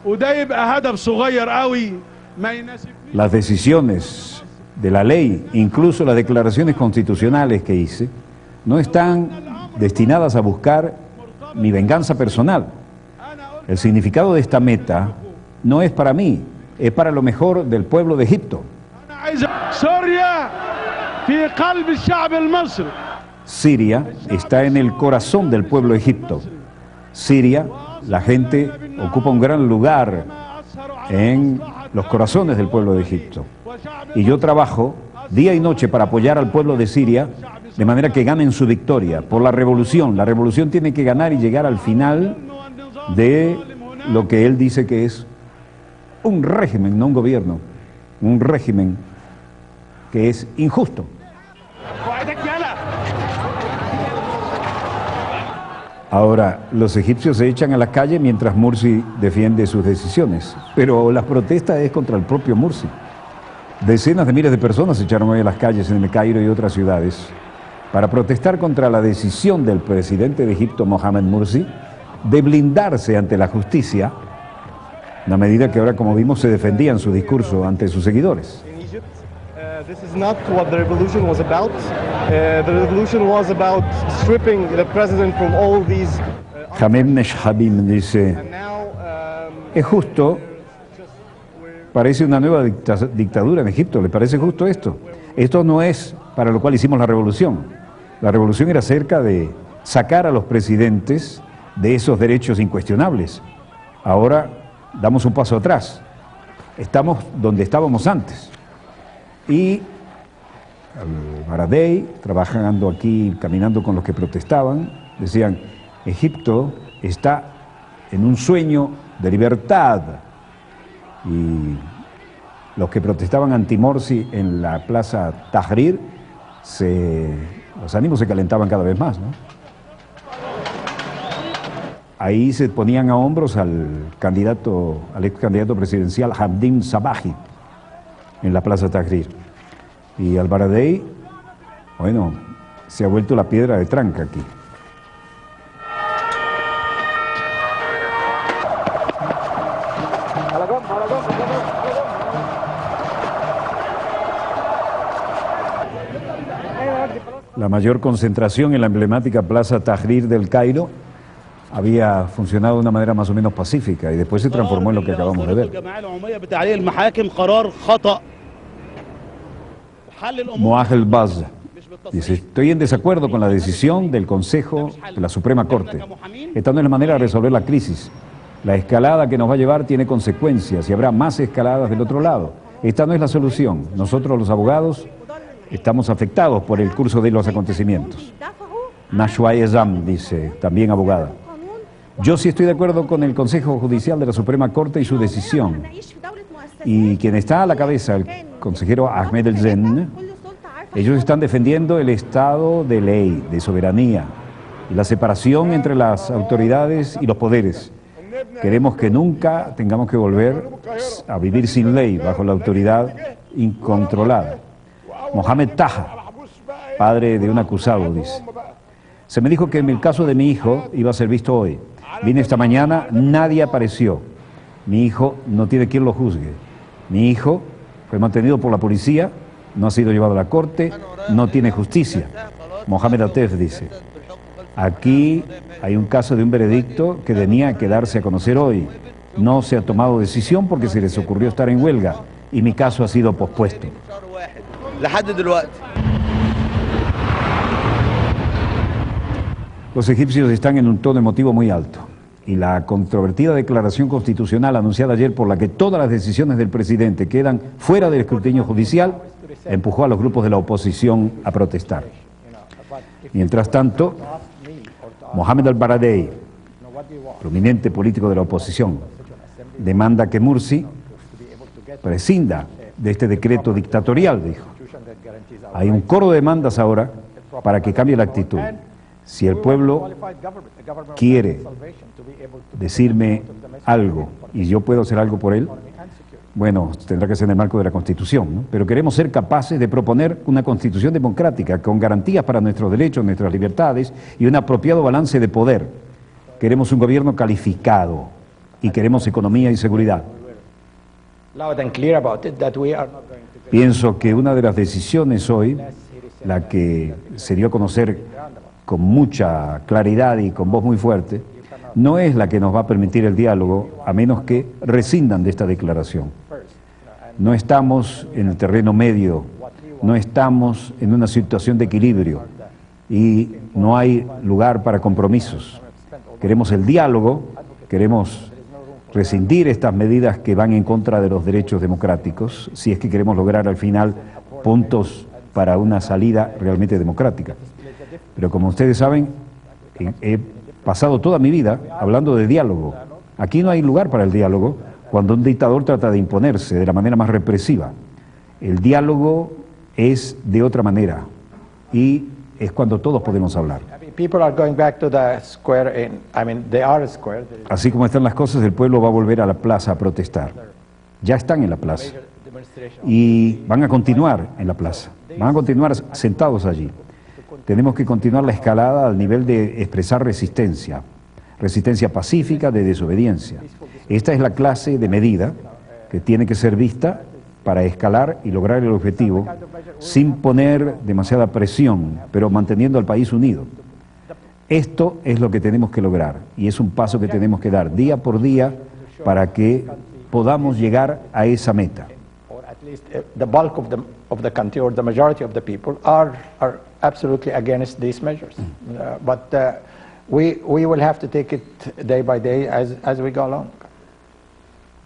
وده يبقى هدف صغير قوي ما يناسب. Las decisiones de la ley, incluso las declaraciones constitucionales que hice, no están destinadas a buscar mi venganza personal. El significado de esta meta no es para mí, es para lo mejor del pueblo de Egipto. Siria está en el corazón del pueblo de Egipto. Siria, la gente ocupa un gran lugar en los corazones del pueblo de Egipto. Y yo trabajo día y noche para apoyar al pueblo de Siria de manera que ganen su victoria por la revolución. La revolución tiene que ganar y llegar al final de lo que él dice que es un régimen, no un gobierno, un régimen que es injusto. Ahora, los egipcios se echan a la calle mientras Mursi defiende sus decisiones, pero la protesta es contra el propio Mursi. Decenas de miles de personas se echaron hoy a las calles en El Cairo y otras ciudades para protestar contra la decisión del presidente de Egipto, Mohamed Mursi, de blindarse ante la justicia, una medida que ahora, como vimos, se defendía en su discurso ante sus seguidores. This is not what the revolution was about. The revolution was about stripping the president from all these. Hamid Neshabim dice, es justo, parece una nueva dictadura en Egipto, ¿le parece justo esto? Esto no es para lo cual hicimos la revolución. La revolución era acerca de sacar a los presidentes de esos derechos incuestionables. Ahora damos un paso atrás. Estamos donde estábamos antes. Y Baradei, trabajando aquí, caminando con los que protestaban, decían, Egipto está en un sueño de libertad. Y los que protestaban anti-Morsi en la plaza Tahrir, los ánimos se calentaban cada vez más, ¿no? Ahí se ponían a hombros al ex candidato presidencial Hamdin Sabahi, en la plaza Tahrir. Y al-Baradei, bueno, se ha vuelto la piedra de tranca aquí. La mayor concentración en la emblemática plaza Tahrir del Cairo había funcionado de una manera más o menos pacífica y después se transformó en lo que acabamos de ver. Moaz el-Baz dice, estoy en desacuerdo con la decisión del Consejo de la Suprema Corte. Esta no es la manera de resolver la crisis. La escalada que nos va a llevar tiene consecuencias y habrá más escaladas del otro lado. Esta no es la solución. Nosotros los abogados estamos afectados por el curso de los acontecimientos. Nashwa Ezam dice, también abogada. Yo sí estoy de acuerdo con el Consejo Judicial de la Suprema Corte y su decisión. Y quien está a la cabeza, el consejero Ahmed El-Zen, ellos están defendiendo el Estado de ley, de soberanía, y la separación entre las autoridades y los poderes. Queremos que nunca tengamos que volver a vivir sin ley, bajo la autoridad incontrolada. Mohamed Taha, padre de un acusado, dice, se me dijo que en el caso de mi hijo iba a ser visto hoy. Vine esta mañana, nadie apareció. Mi hijo no tiene quien lo juzgue. Mi hijo fue mantenido por la policía, no ha sido llevado a la corte, no tiene justicia. Mohamed Atef dice, aquí hay un caso de un veredicto que tenía que darse a conocer hoy. No se ha tomado decisión porque se les ocurrió estar en huelga y mi caso ha sido pospuesto. Los egipcios están en un tono emotivo muy alto y la controvertida declaración constitucional anunciada ayer por la que todas las decisiones del presidente quedan fuera del escrutinio judicial empujó a los grupos de la oposición a protestar. Mientras tanto, Mohamed al-Baradei, prominente político de la oposición, demanda que Mursi prescinda de este decreto dictatorial, dijo. Hay un coro de demandas ahora para que cambie la actitud. Si el pueblo quiere decirme algo y yo puedo hacer algo por él, bueno, tendrá que ser en el marco de la Constitución, ¿no? Pero queremos ser capaces de proponer una Constitución democrática con garantías para nuestros derechos, nuestras libertades y un apropiado balance de poder. Queremos un gobierno calificado y queremos economía y seguridad. Pienso que una de las decisiones hoy, la que se dio a conocer con mucha claridad y con voz muy fuerte, no es la que nos va a permitir el diálogo a menos que rescindan de esta declaración. No estamos en el terreno medio, no estamos en una situación de equilibrio y no hay lugar para compromisos. Queremos el diálogo, queremos rescindir estas medidas que van en contra de los derechos democráticos, si es que queremos lograr al final puntos para una salida realmente democrática. Pero como ustedes saben, he pasado toda mi vida hablando de diálogo. Aquí no hay lugar para el diálogo cuando un dictador trata de imponerse de la manera más represiva. El diálogo es de otra manera y es cuando todos podemos hablar. people are going back to the square. They are a square. Así como están las cosas, el pueblo va a volver a la plaza a protestar. Ya están en la plaza y van a continuar en la plaza. Van a continuar sentados allí. Tenemos que continuar la escalada al nivel de expresar resistencia, resistencia pacífica de desobediencia. Esta es la clase de medida que tiene que ser vista para escalar y lograr el objetivo sin poner demasiada presión, pero manteniendo al país unido. Esto es lo que tenemos que lograr y es un paso que tenemos que dar día por día para que podamos llegar a esa meta. The bulk of the country, or the majority of the people, are absolutely against these measures. But we will have to take it day by day as we go along.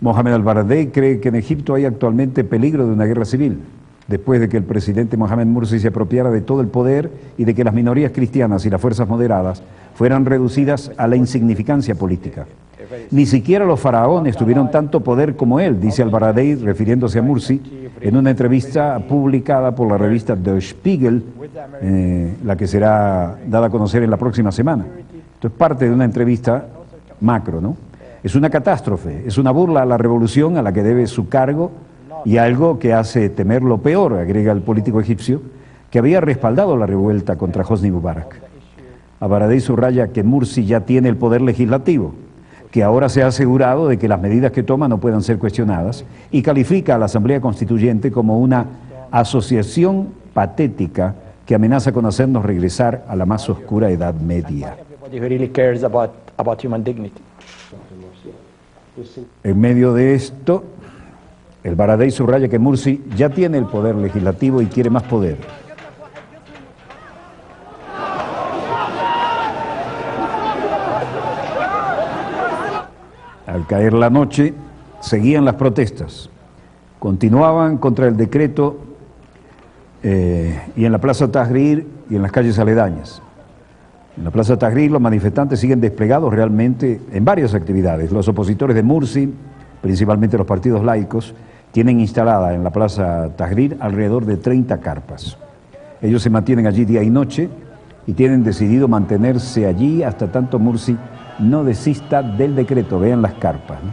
Mohamed al-Baradei cree que en Egipto hay actualmente peligro de una guerra civil, después de que el presidente Mohamed Morsi se apropiara de todo el poder y de que las minorías cristianas y las fuerzas moderadas fueran reducidas a la insignificancia política. Ni siquiera los faraones tuvieron tanto poder como él, dice al-Baradei, refiriéndose a Morsi, en una entrevista publicada por la revista Der Spiegel, la que será dada a conocer en la próxima semana. Esto es parte de una entrevista macro, ¿no? Es una catástrofe, es una burla a la revolución a la que debe su cargo y algo que hace temer lo peor, agrega el político egipcio, que había respaldado la revuelta contra Hosni Mubarak. Al-Baradei subraya que Morsi ya tiene el poder legislativo, que ahora se ha asegurado de que las medidas que toma no puedan ser cuestionadas, y califica a la Asamblea Constituyente como una asociación patética que amenaza con hacernos regresar a la más oscura Edad Media. En medio de esto, el Baradei subraya que Morsi ya tiene el poder legislativo y quiere más poder. Al caer la noche, seguían las protestas. Continuaban contra el decreto y en la Plaza Tahrir y en las calles aledañas. En la Plaza Tahrir los manifestantes siguen desplegados realmente en varias actividades. Los opositores de Morsi, principalmente los partidos laicos, tienen instalada en la Plaza Tahrir alrededor de 30 carpas. Ellos se mantienen allí día y noche y tienen decidido mantenerse allí hasta tanto Morsi no desista del decreto. Vean las carpas, ¿no?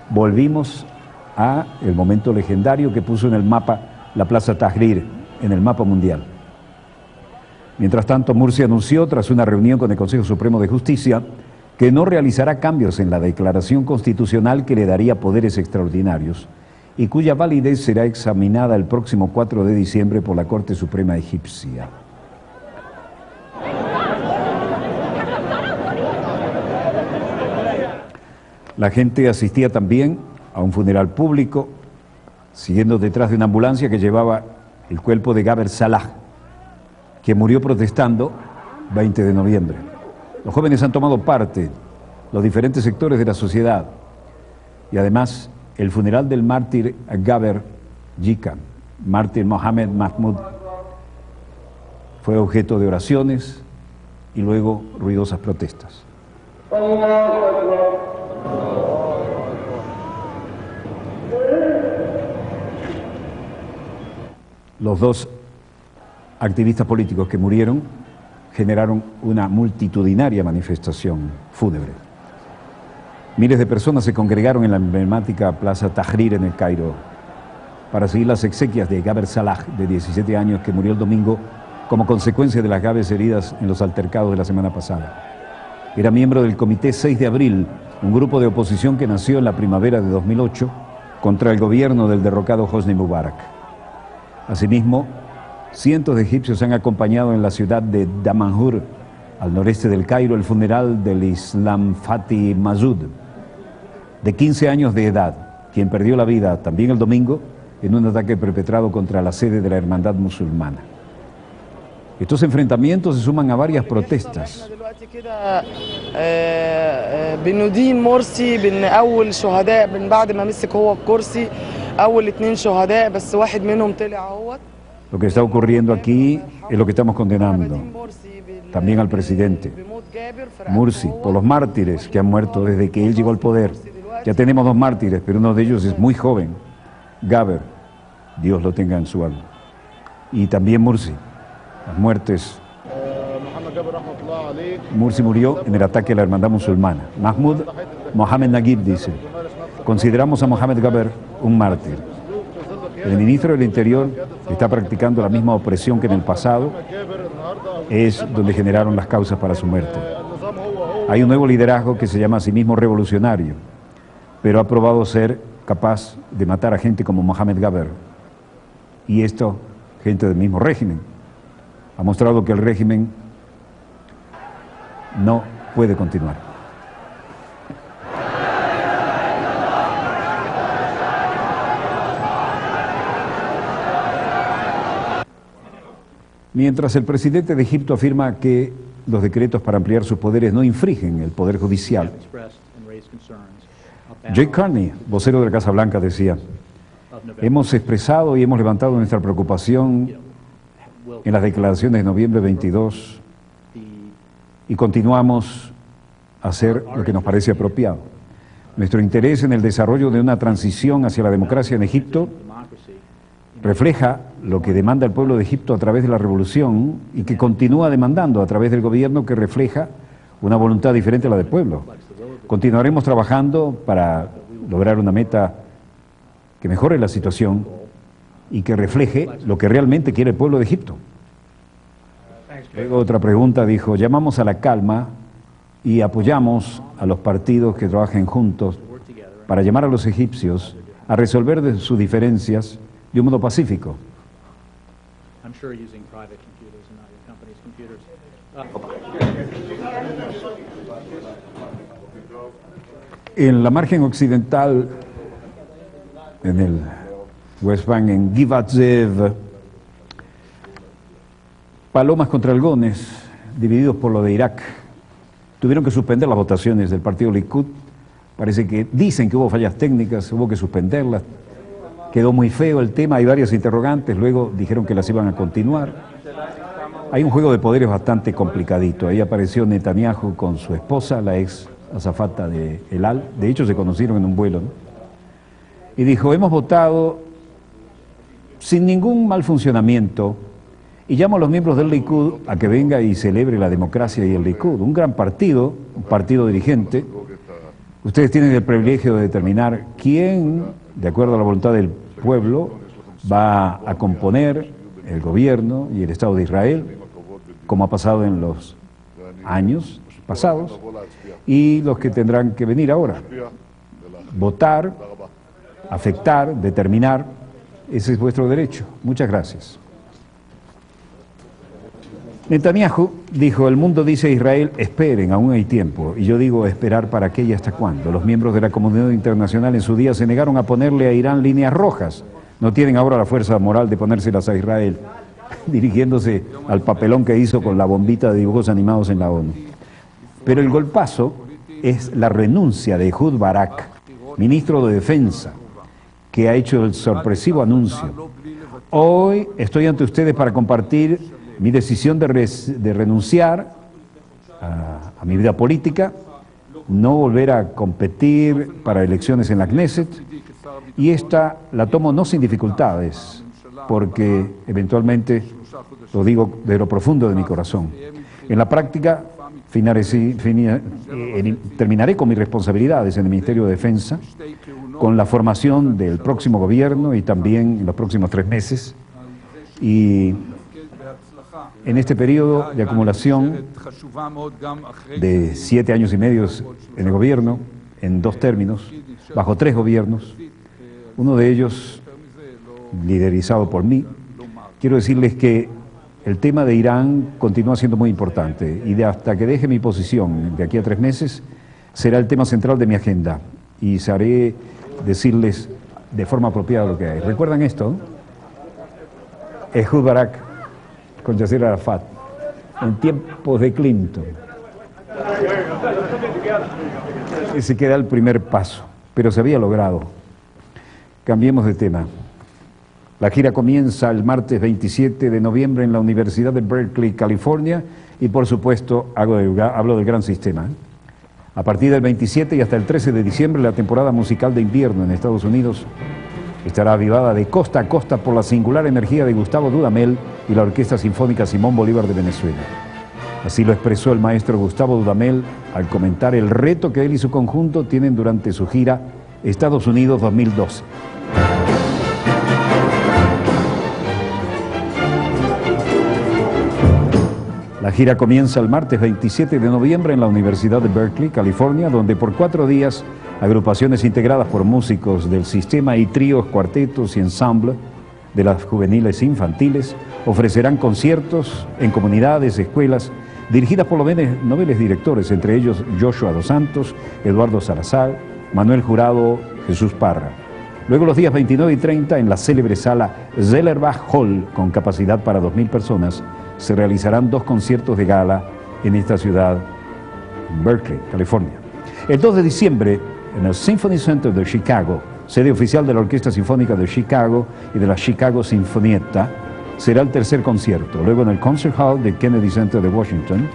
Volvimos a el momento legendario que puso en el mapa la Plaza Tahrir, en el mapa mundial. Mientras tanto, Morsi anunció, tras una reunión con el Consejo Supremo de Justicia, que no realizará cambios en la declaración constitucional que le daría poderes extraordinarios y cuya validez será examinada el próximo 4 de diciembre por la Corte Suprema egipcia. La gente asistía también a un funeral público, siguiendo detrás de una ambulancia que llevaba el cuerpo de Gaber Salah, que murió protestando 20 de noviembre. Los jóvenes han tomado parte, los diferentes sectores de la sociedad, y además el funeral del mártir Gaber Jikan, mártir Mohamed Mahmoud, fue objeto de oraciones y luego ruidosas protestas. Los dos activistas políticos que murieron generaron una multitudinaria manifestación fúnebre. Miles de personas se congregaron en la emblemática Plaza Tahrir en el Cairo para seguir las exequias de Gaber Salah, de 17 años, que murió el domingo como consecuencia de las graves heridas en los altercados de la semana pasada. Era miembro del Comité 6 de Abril, un grupo de oposición que nació en la primavera de 2008 contra el gobierno del derrocado Hosni Mubarak. Asimismo, cientos de egipcios han acompañado en la ciudad de Damanhur, al noreste del Cairo, el funeral del Islam Fatih Masud, de 15 años de edad, quien perdió la vida también el domingo en un ataque perpetrado contra la sede de la Hermandad Musulmana. Estos enfrentamientos se suman a varias protestas. بندين مرسي بان اول شهداء من بعد ما مسك هو الكرسي اول 2 شهداء بس واحد منهم طلع اهوت. Lo que está ocurriendo aquí es lo que estamos condenando, también al presidente Morsi, por los mártires que han muerto desde que él llegó al poder. Ya tenemos 2 mártires, pero uno de ellos es muy joven, Gaber, Dios lo tenga en su alma, y también Morsi. Las muertes Mursi murió en el ataque a la hermandad musulmana. Mahmoud Mohamed Naguib dice: consideramos a Mohamed Gaber un mártir. El ministro del Interior está practicando la misma opresión que en el pasado, es donde generaron las causas para su muerte. Hay un nuevo liderazgo que se llama a sí mismo revolucionario, pero ha probado ser capaz de matar a gente como Mohamed Gaber. Y esto, gente del mismo régimen, ha mostrado que el régimen no puede continuar. Mientras el presidente de Egipto afirma que los decretos para ampliar sus poderes no infringen el poder judicial, Jay Carney, vocero de la Casa Blanca, decía: hemos expresado y hemos levantado nuestra preocupación en las declaraciones de noviembre 22 y continuamos a hacer lo que nos parece apropiado. Nuestro interés en el desarrollo de una transición hacia la democracia en Egipto refleja lo que demanda el pueblo de Egipto a través de la revolución y que continúa demandando a través del gobierno, que refleja una voluntad diferente a la del pueblo. Continuaremos trabajando para lograr una meta que mejore la situación y que refleje lo que realmente quiere el pueblo de Egipto. Luego otra pregunta dijo: llamamos a la calma y apoyamos a los partidos que trabajen juntos para llamar a los egipcios a resolver sus diferencias de un modo pacífico. En la margen occidental, en el West Bank, en Givat Zev, palomas contra halcones, divididos por lo de Irak, tuvieron que suspender las votaciones del partido Likud. Parece que dicen que hubo fallas técnicas, hubo que suspenderlas. Quedó muy feo el tema, hay varias interrogantes, luego dijeron que las iban a continuar. Hay un juego de poderes bastante complicadito. Ahí apareció Netanyahu con su esposa, la ex azafata de El Al, de hecho se conocieron en un vuelo, ¿no? Y dijo: hemos votado sin ningún mal funcionamiento y llamo a los miembros del Likud a que venga y celebre la democracia y el Likud, un gran partido, un partido dirigente. Ustedes tienen el privilegio de determinar quién, de acuerdo a la voluntad del pueblo, va a componer el gobierno y el Estado de Israel, como ha pasado en los años pasados, y los que tendrán que venir ahora. Votar, afectar, determinar, ese es vuestro derecho. Muchas gracias. Netanyahu dijo: el mundo dice a Israel, esperen, aún hay tiempo. Y yo digo, ¿esperar para qué y hasta cuándo? Los miembros de la comunidad internacional en su día se negaron a ponerle a Irán líneas rojas. No tienen ahora la fuerza moral de ponérselas a Israel, dirigiéndose al papelón que hizo con la bombita de dibujos animados en la ONU. Pero el golpazo es la renuncia de Ehud Barak, ministro de Defensa, que ha hecho el sorpresivo anuncio: hoy estoy ante ustedes para compartir mi decisión de renunciar a mi vida política, no volver a competir para elecciones en la Knesset, y esta la tomo no sin dificultades, porque eventualmente lo digo de lo profundo de mi corazón. En la práctica terminaré con mis responsabilidades en el Ministerio de Defensa, con la formación del próximo gobierno y también en los próximos 3 meses, y en este periodo de acumulación de 7 años y medio en el gobierno, en 2 términos, bajo 3 gobiernos, uno de ellos liderizado por mí, quiero decirles que el tema de Irán continúa siendo muy importante y hasta que deje mi posición de aquí a 3 meses será el tema central de mi agenda y sabré decirles de forma apropiada lo que hay. ¿Recuerdan esto? Ehud Barak con Yasser Arafat, en tiempos de Clinton. Ese queda el primer paso, pero se había logrado. Cambiemos de tema. La gira comienza el martes 27 de noviembre en la Universidad de Berkeley, California, y por supuesto hablo del gran sistema. A partir del 27 y hasta el 13 de diciembre, la temporada musical de invierno en Estados Unidos estará avivada de costa a costa por la singular energía de Gustavo Dudamel y la Orquesta Sinfónica Simón Bolívar de Venezuela. Así lo expresó el maestro Gustavo Dudamel al comentar el reto que él y su conjunto tienen durante su gira Estados Unidos 2012. La gira comienza el martes 27 de noviembre en la Universidad de Berkeley, California, donde por 4 días agrupaciones integradas por músicos del sistema y tríos, cuartetos y ensamble de las juveniles e infantiles ofrecerán conciertos en comunidades, escuelas, dirigidas por los noveles directores, entre ellos Joshua Dos Santos, Eduardo Salazar, Manuel Jurado, Jesús Parra. Luego los días 29 y 30 en la célebre sala Zellerbach Hall, con capacidad para 2.000 personas, se realizarán 2 conciertos de gala en esta ciudad, Berkeley, California. El 2 de diciembre, en el Symphony Center de Chicago, sede oficial de la Orquesta Sinfónica de Chicago y de la Chicago Sinfonietta, será el tercer concierto. Luego en el Concert Hall de Kennedy Center de Washington,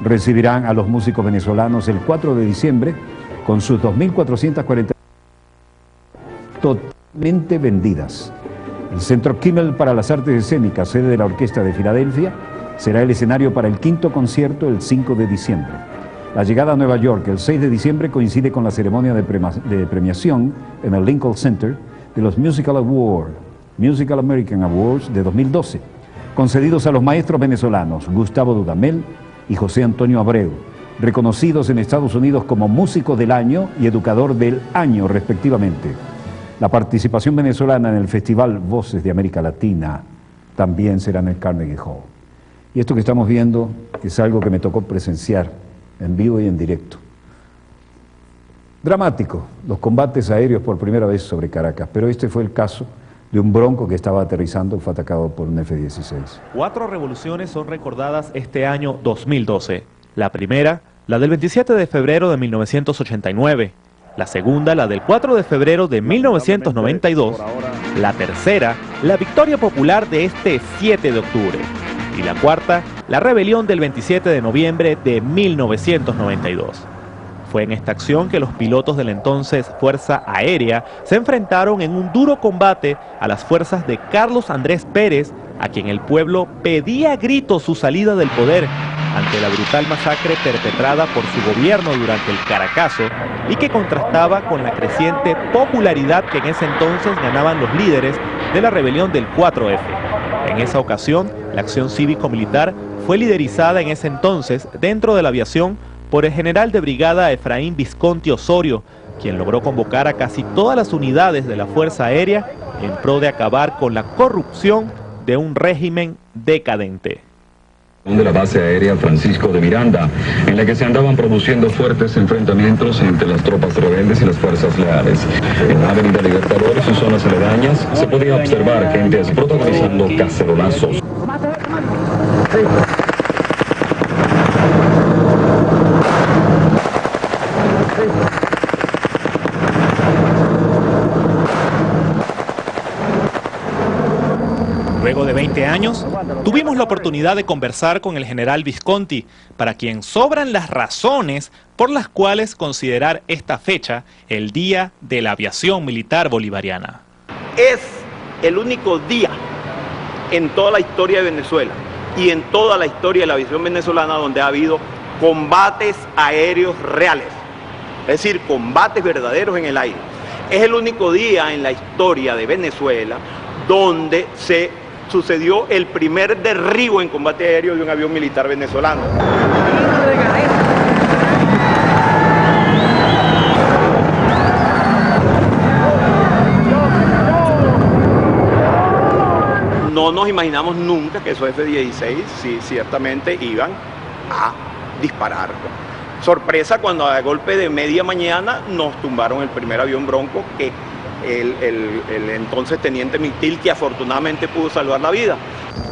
recibirán a los músicos venezolanos el 4 de diciembre con sus 2.440 totalmente vendidas. El Centro Kimmel para las Artes Escénicas, sede de la Orquesta de Filadelfia, será el escenario para el 5º concierto el 5 de diciembre. La llegada a Nueva York el 6 de diciembre coincide con la ceremonia de premiación en el Lincoln Center de los Musical American Awards de 2012, concedidos a los maestros venezolanos Gustavo Dudamel y José Antonio Abreu, reconocidos en Estados Unidos como Músico del Año y Educador del Año, respectivamente. La participación venezolana en el Festival Voces de América Latina también será en el Carnegie Hall. Y esto que estamos viendo es algo que me tocó presenciar en vivo y en directo. Dramático, los combates aéreos por primera vez sobre Caracas, pero este fue el caso de un Bronco que estaba aterrizando, fue atacado por un F-16. 4 revoluciones son recordadas este año 2012. La primera, la del 27 de febrero de 1989. La segunda, la del 4 de febrero de 1992. La tercera, la victoria popular de este 7 de octubre. Y la cuarta, la rebelión del 27 de noviembre de 1992. Fue en esta acción que los pilotos de la entonces Fuerza Aérea se enfrentaron en un duro combate a las fuerzas de Carlos Andrés Pérez, a quien el pueblo pedía a gritos su salida del poder ante la brutal masacre perpetrada por su gobierno durante el Caracazo y que contrastaba con la creciente popularidad que en ese entonces ganaban los líderes de la rebelión del 4F. En esa ocasión, la acción cívico-militar fue liderizada en ese entonces dentro de la aviación por el general de brigada Efraín Visconti Osorio, quien logró convocar a casi todas las unidades de la Fuerza Aérea en pro de acabar con la corrupción de un régimen decadente. De la base aérea Francisco de Miranda, en la que se andaban produciendo fuertes enfrentamientos entre las tropas rebeldes y las fuerzas leales. En la avenida Libertador y sus zonas aledañas se podía observar gentes protagonizando cacerolazos. Luego de 20 años, tuvimos la oportunidad de conversar con el general Visconti, para quien sobran las razones por las cuales considerar esta fecha el Día de la Aviación Militar Bolivariana. Es el único día en toda la historia de Venezuela y en toda la historia de la aviación venezolana donde ha habido combates aéreos reales, es decir, combates verdaderos en el aire. Es el único día en la historia de Venezuela donde se sucedió el primer derribo en combate aéreo de un avión militar venezolano. No nos imaginamos nunca que esos F-16 sí, ciertamente iban a disparar. Sorpresa cuando a golpe de media mañana nos tumbaron el primer avión Bronco que el entonces teniente Mitil, que afortunadamente pudo salvar la vida.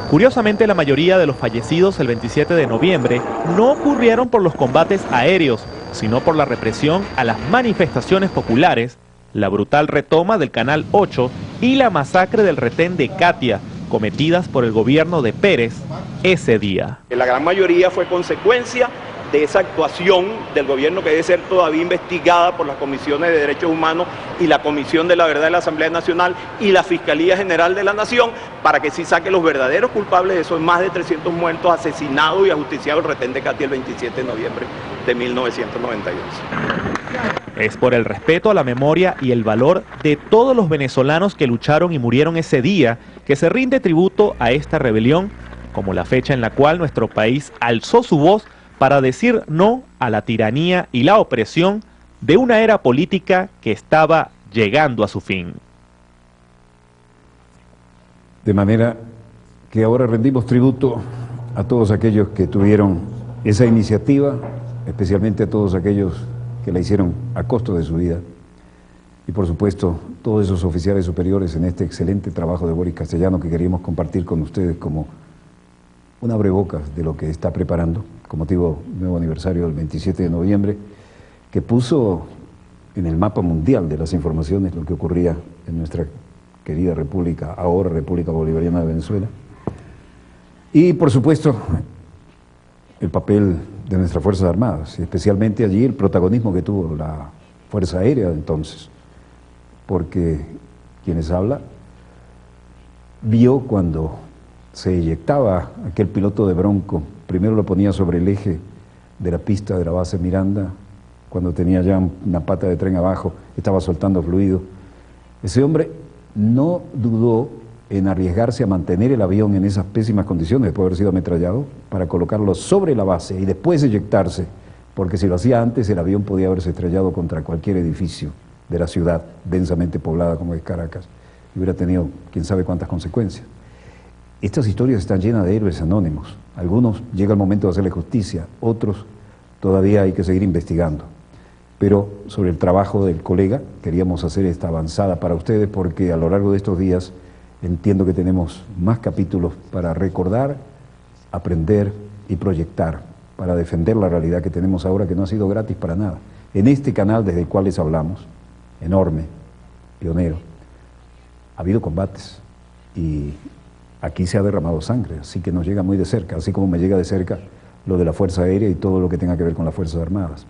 Curiosamente, la mayoría de los fallecidos el 27 de noviembre no ocurrieron por los combates aéreos, sino por la represión a las manifestaciones populares, la brutal retoma del Canal 8 y la masacre del retén de Katia, cometidas por el gobierno de Pérez ese día. La gran mayoría fue consecuencia de esa actuación del gobierno que debe ser todavía investigada por las comisiones de derechos humanos y la Comisión de la Verdad de la Asamblea Nacional y la Fiscalía General de la Nación, para que sí saque los verdaderos culpables de esos más de 300 muertos asesinados y ajusticiados el retén de Katy el 27 de noviembre de 1992. Es por el respeto a la memoria y el valor de todos los venezolanos que lucharon y murieron ese día que se rinde tributo a esta rebelión, como la fecha en la cual nuestro país alzó su voz para decir no a la tiranía y la opresión de una era política que estaba llegando a su fin. De manera que ahora rendimos tributo a todos aquellos que tuvieron esa iniciativa, especialmente a todos aquellos que la hicieron a costo de su vida, y por supuesto todos esos oficiales superiores en este excelente trabajo de Boris Castellano que queríamos compartir con ustedes como un abrebocas de lo que está preparando con motivo del nuevo aniversario del 27 de noviembre, que puso en el mapa mundial de las informaciones lo que ocurría en nuestra querida República, ahora República Bolivariana de Venezuela, y por supuesto el papel de nuestras Fuerzas Armadas, y especialmente allí el protagonismo que tuvo la Fuerza Aérea de entonces, porque quienes habla vio cuando se eyectaba aquel piloto de Bronco, primero lo ponía sobre el eje de la pista de la base Miranda, cuando tenía ya una pata de tren abajo, estaba soltando fluido. Ese hombre no dudó en arriesgarse a mantener el avión en esas pésimas condiciones, después de haber sido ametrallado, para colocarlo sobre la base y después eyectarse, porque si lo hacía antes el avión podía haberse estrellado contra cualquier edificio de la ciudad densamente poblada como es Caracas, y hubiera tenido quién sabe cuántas consecuencias. Estas historias están llenas de héroes anónimos. Algunos llega el momento de hacerle justicia, otros todavía hay que seguir investigando. Pero sobre el trabajo del colega queríamos hacer esta avanzada para ustedes porque a lo largo de estos días entiendo que tenemos más capítulos para recordar, aprender y proyectar, para defender la realidad que tenemos ahora, que no ha sido gratis para nada. En este canal desde el cual les hablamos, enorme, pionero, ha habido combates y aquí se ha derramado sangre, así que nos llega muy de cerca, así como me llega de cerca lo de la Fuerza Aérea y todo lo que tenga que ver con las Fuerzas Armadas.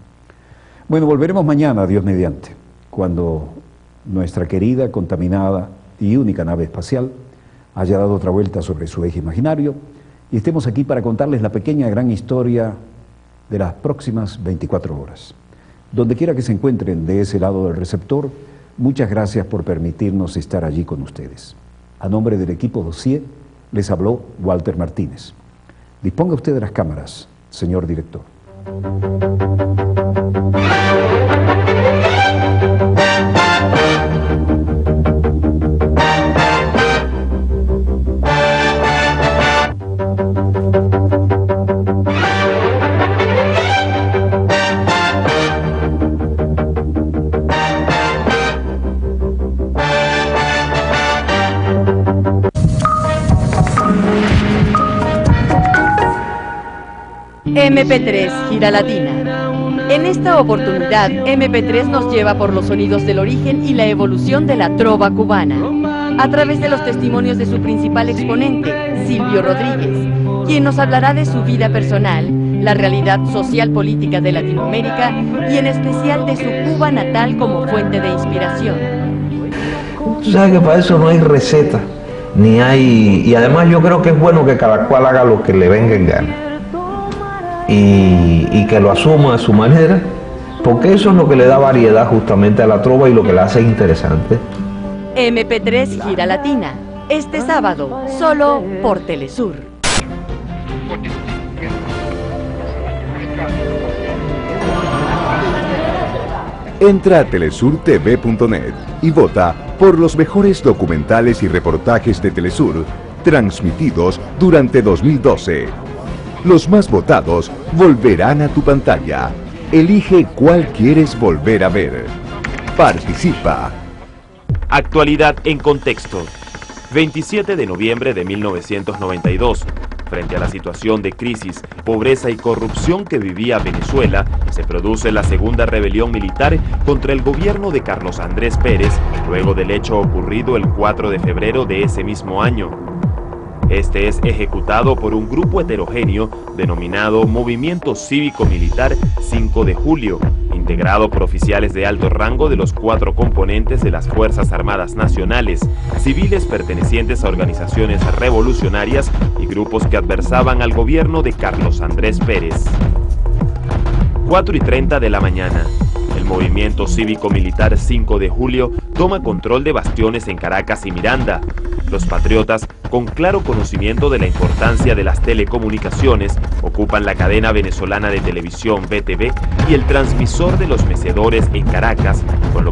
Bueno, volveremos mañana, Dios mediante, cuando nuestra querida, contaminada y única nave espacial haya dado otra vuelta sobre su eje imaginario y estemos aquí para contarles la pequeña gran historia de las próximas 24 horas. Donde quiera que se encuentren de ese lado del receptor, muchas gracias por permitirnos estar allí con ustedes. A nombre del equipo Dossier, les habló Walter Martínez. Disponga usted de las cámaras, señor director. MP3 Gira Latina. En esta oportunidad, MP3 nos lleva por los sonidos del origen y la evolución de la trova cubana, a través de los testimonios de su principal exponente, Silvio Rodríguez, quien nos hablará de su vida personal, la realidad social-política de Latinoamérica y en especial de su Cuba natal como fuente de inspiración. Tú sabes que para eso no hay receta, ni hay... Y además yo creo que es bueno que cada cual haga lo que le venga en gana. Y que lo asuma a su manera, porque eso es lo que le da variedad justamente a la trova y lo que la hace interesante. MP3 Gira Latina, este sábado, solo por Telesur. Entra a telesurtv.net y vota por los mejores documentales y reportajes de Telesur transmitidos durante 2012. Los más votados volverán a tu pantalla. Elige cuál quieres volver a ver. Participa. Actualidad en contexto. 27 de noviembre de 1992. Frente a la situación de crisis, pobreza y corrupción que vivía Venezuela, se produce la segunda rebelión militar contra el gobierno de Carlos Andrés Pérez, luego del hecho ocurrido el 4 de febrero de ese mismo año. Este es ejecutado por un grupo heterogéneo denominado Movimiento Cívico-Militar 5 de Julio, integrado por oficiales de alto rango de los 4 componentes de las Fuerzas Armadas Nacionales, civiles pertenecientes a organizaciones revolucionarias y grupos que adversaban al gobierno de Carlos Andrés Pérez. 4:30 de la mañana. El movimiento cívico-militar 5 de julio toma control de bastiones en Caracas y Miranda. Los patriotas, con claro conocimiento de la importancia de las telecomunicaciones, ocupan la cadena venezolana de televisión VTV y el transmisor de los mecedores en Caracas, con lo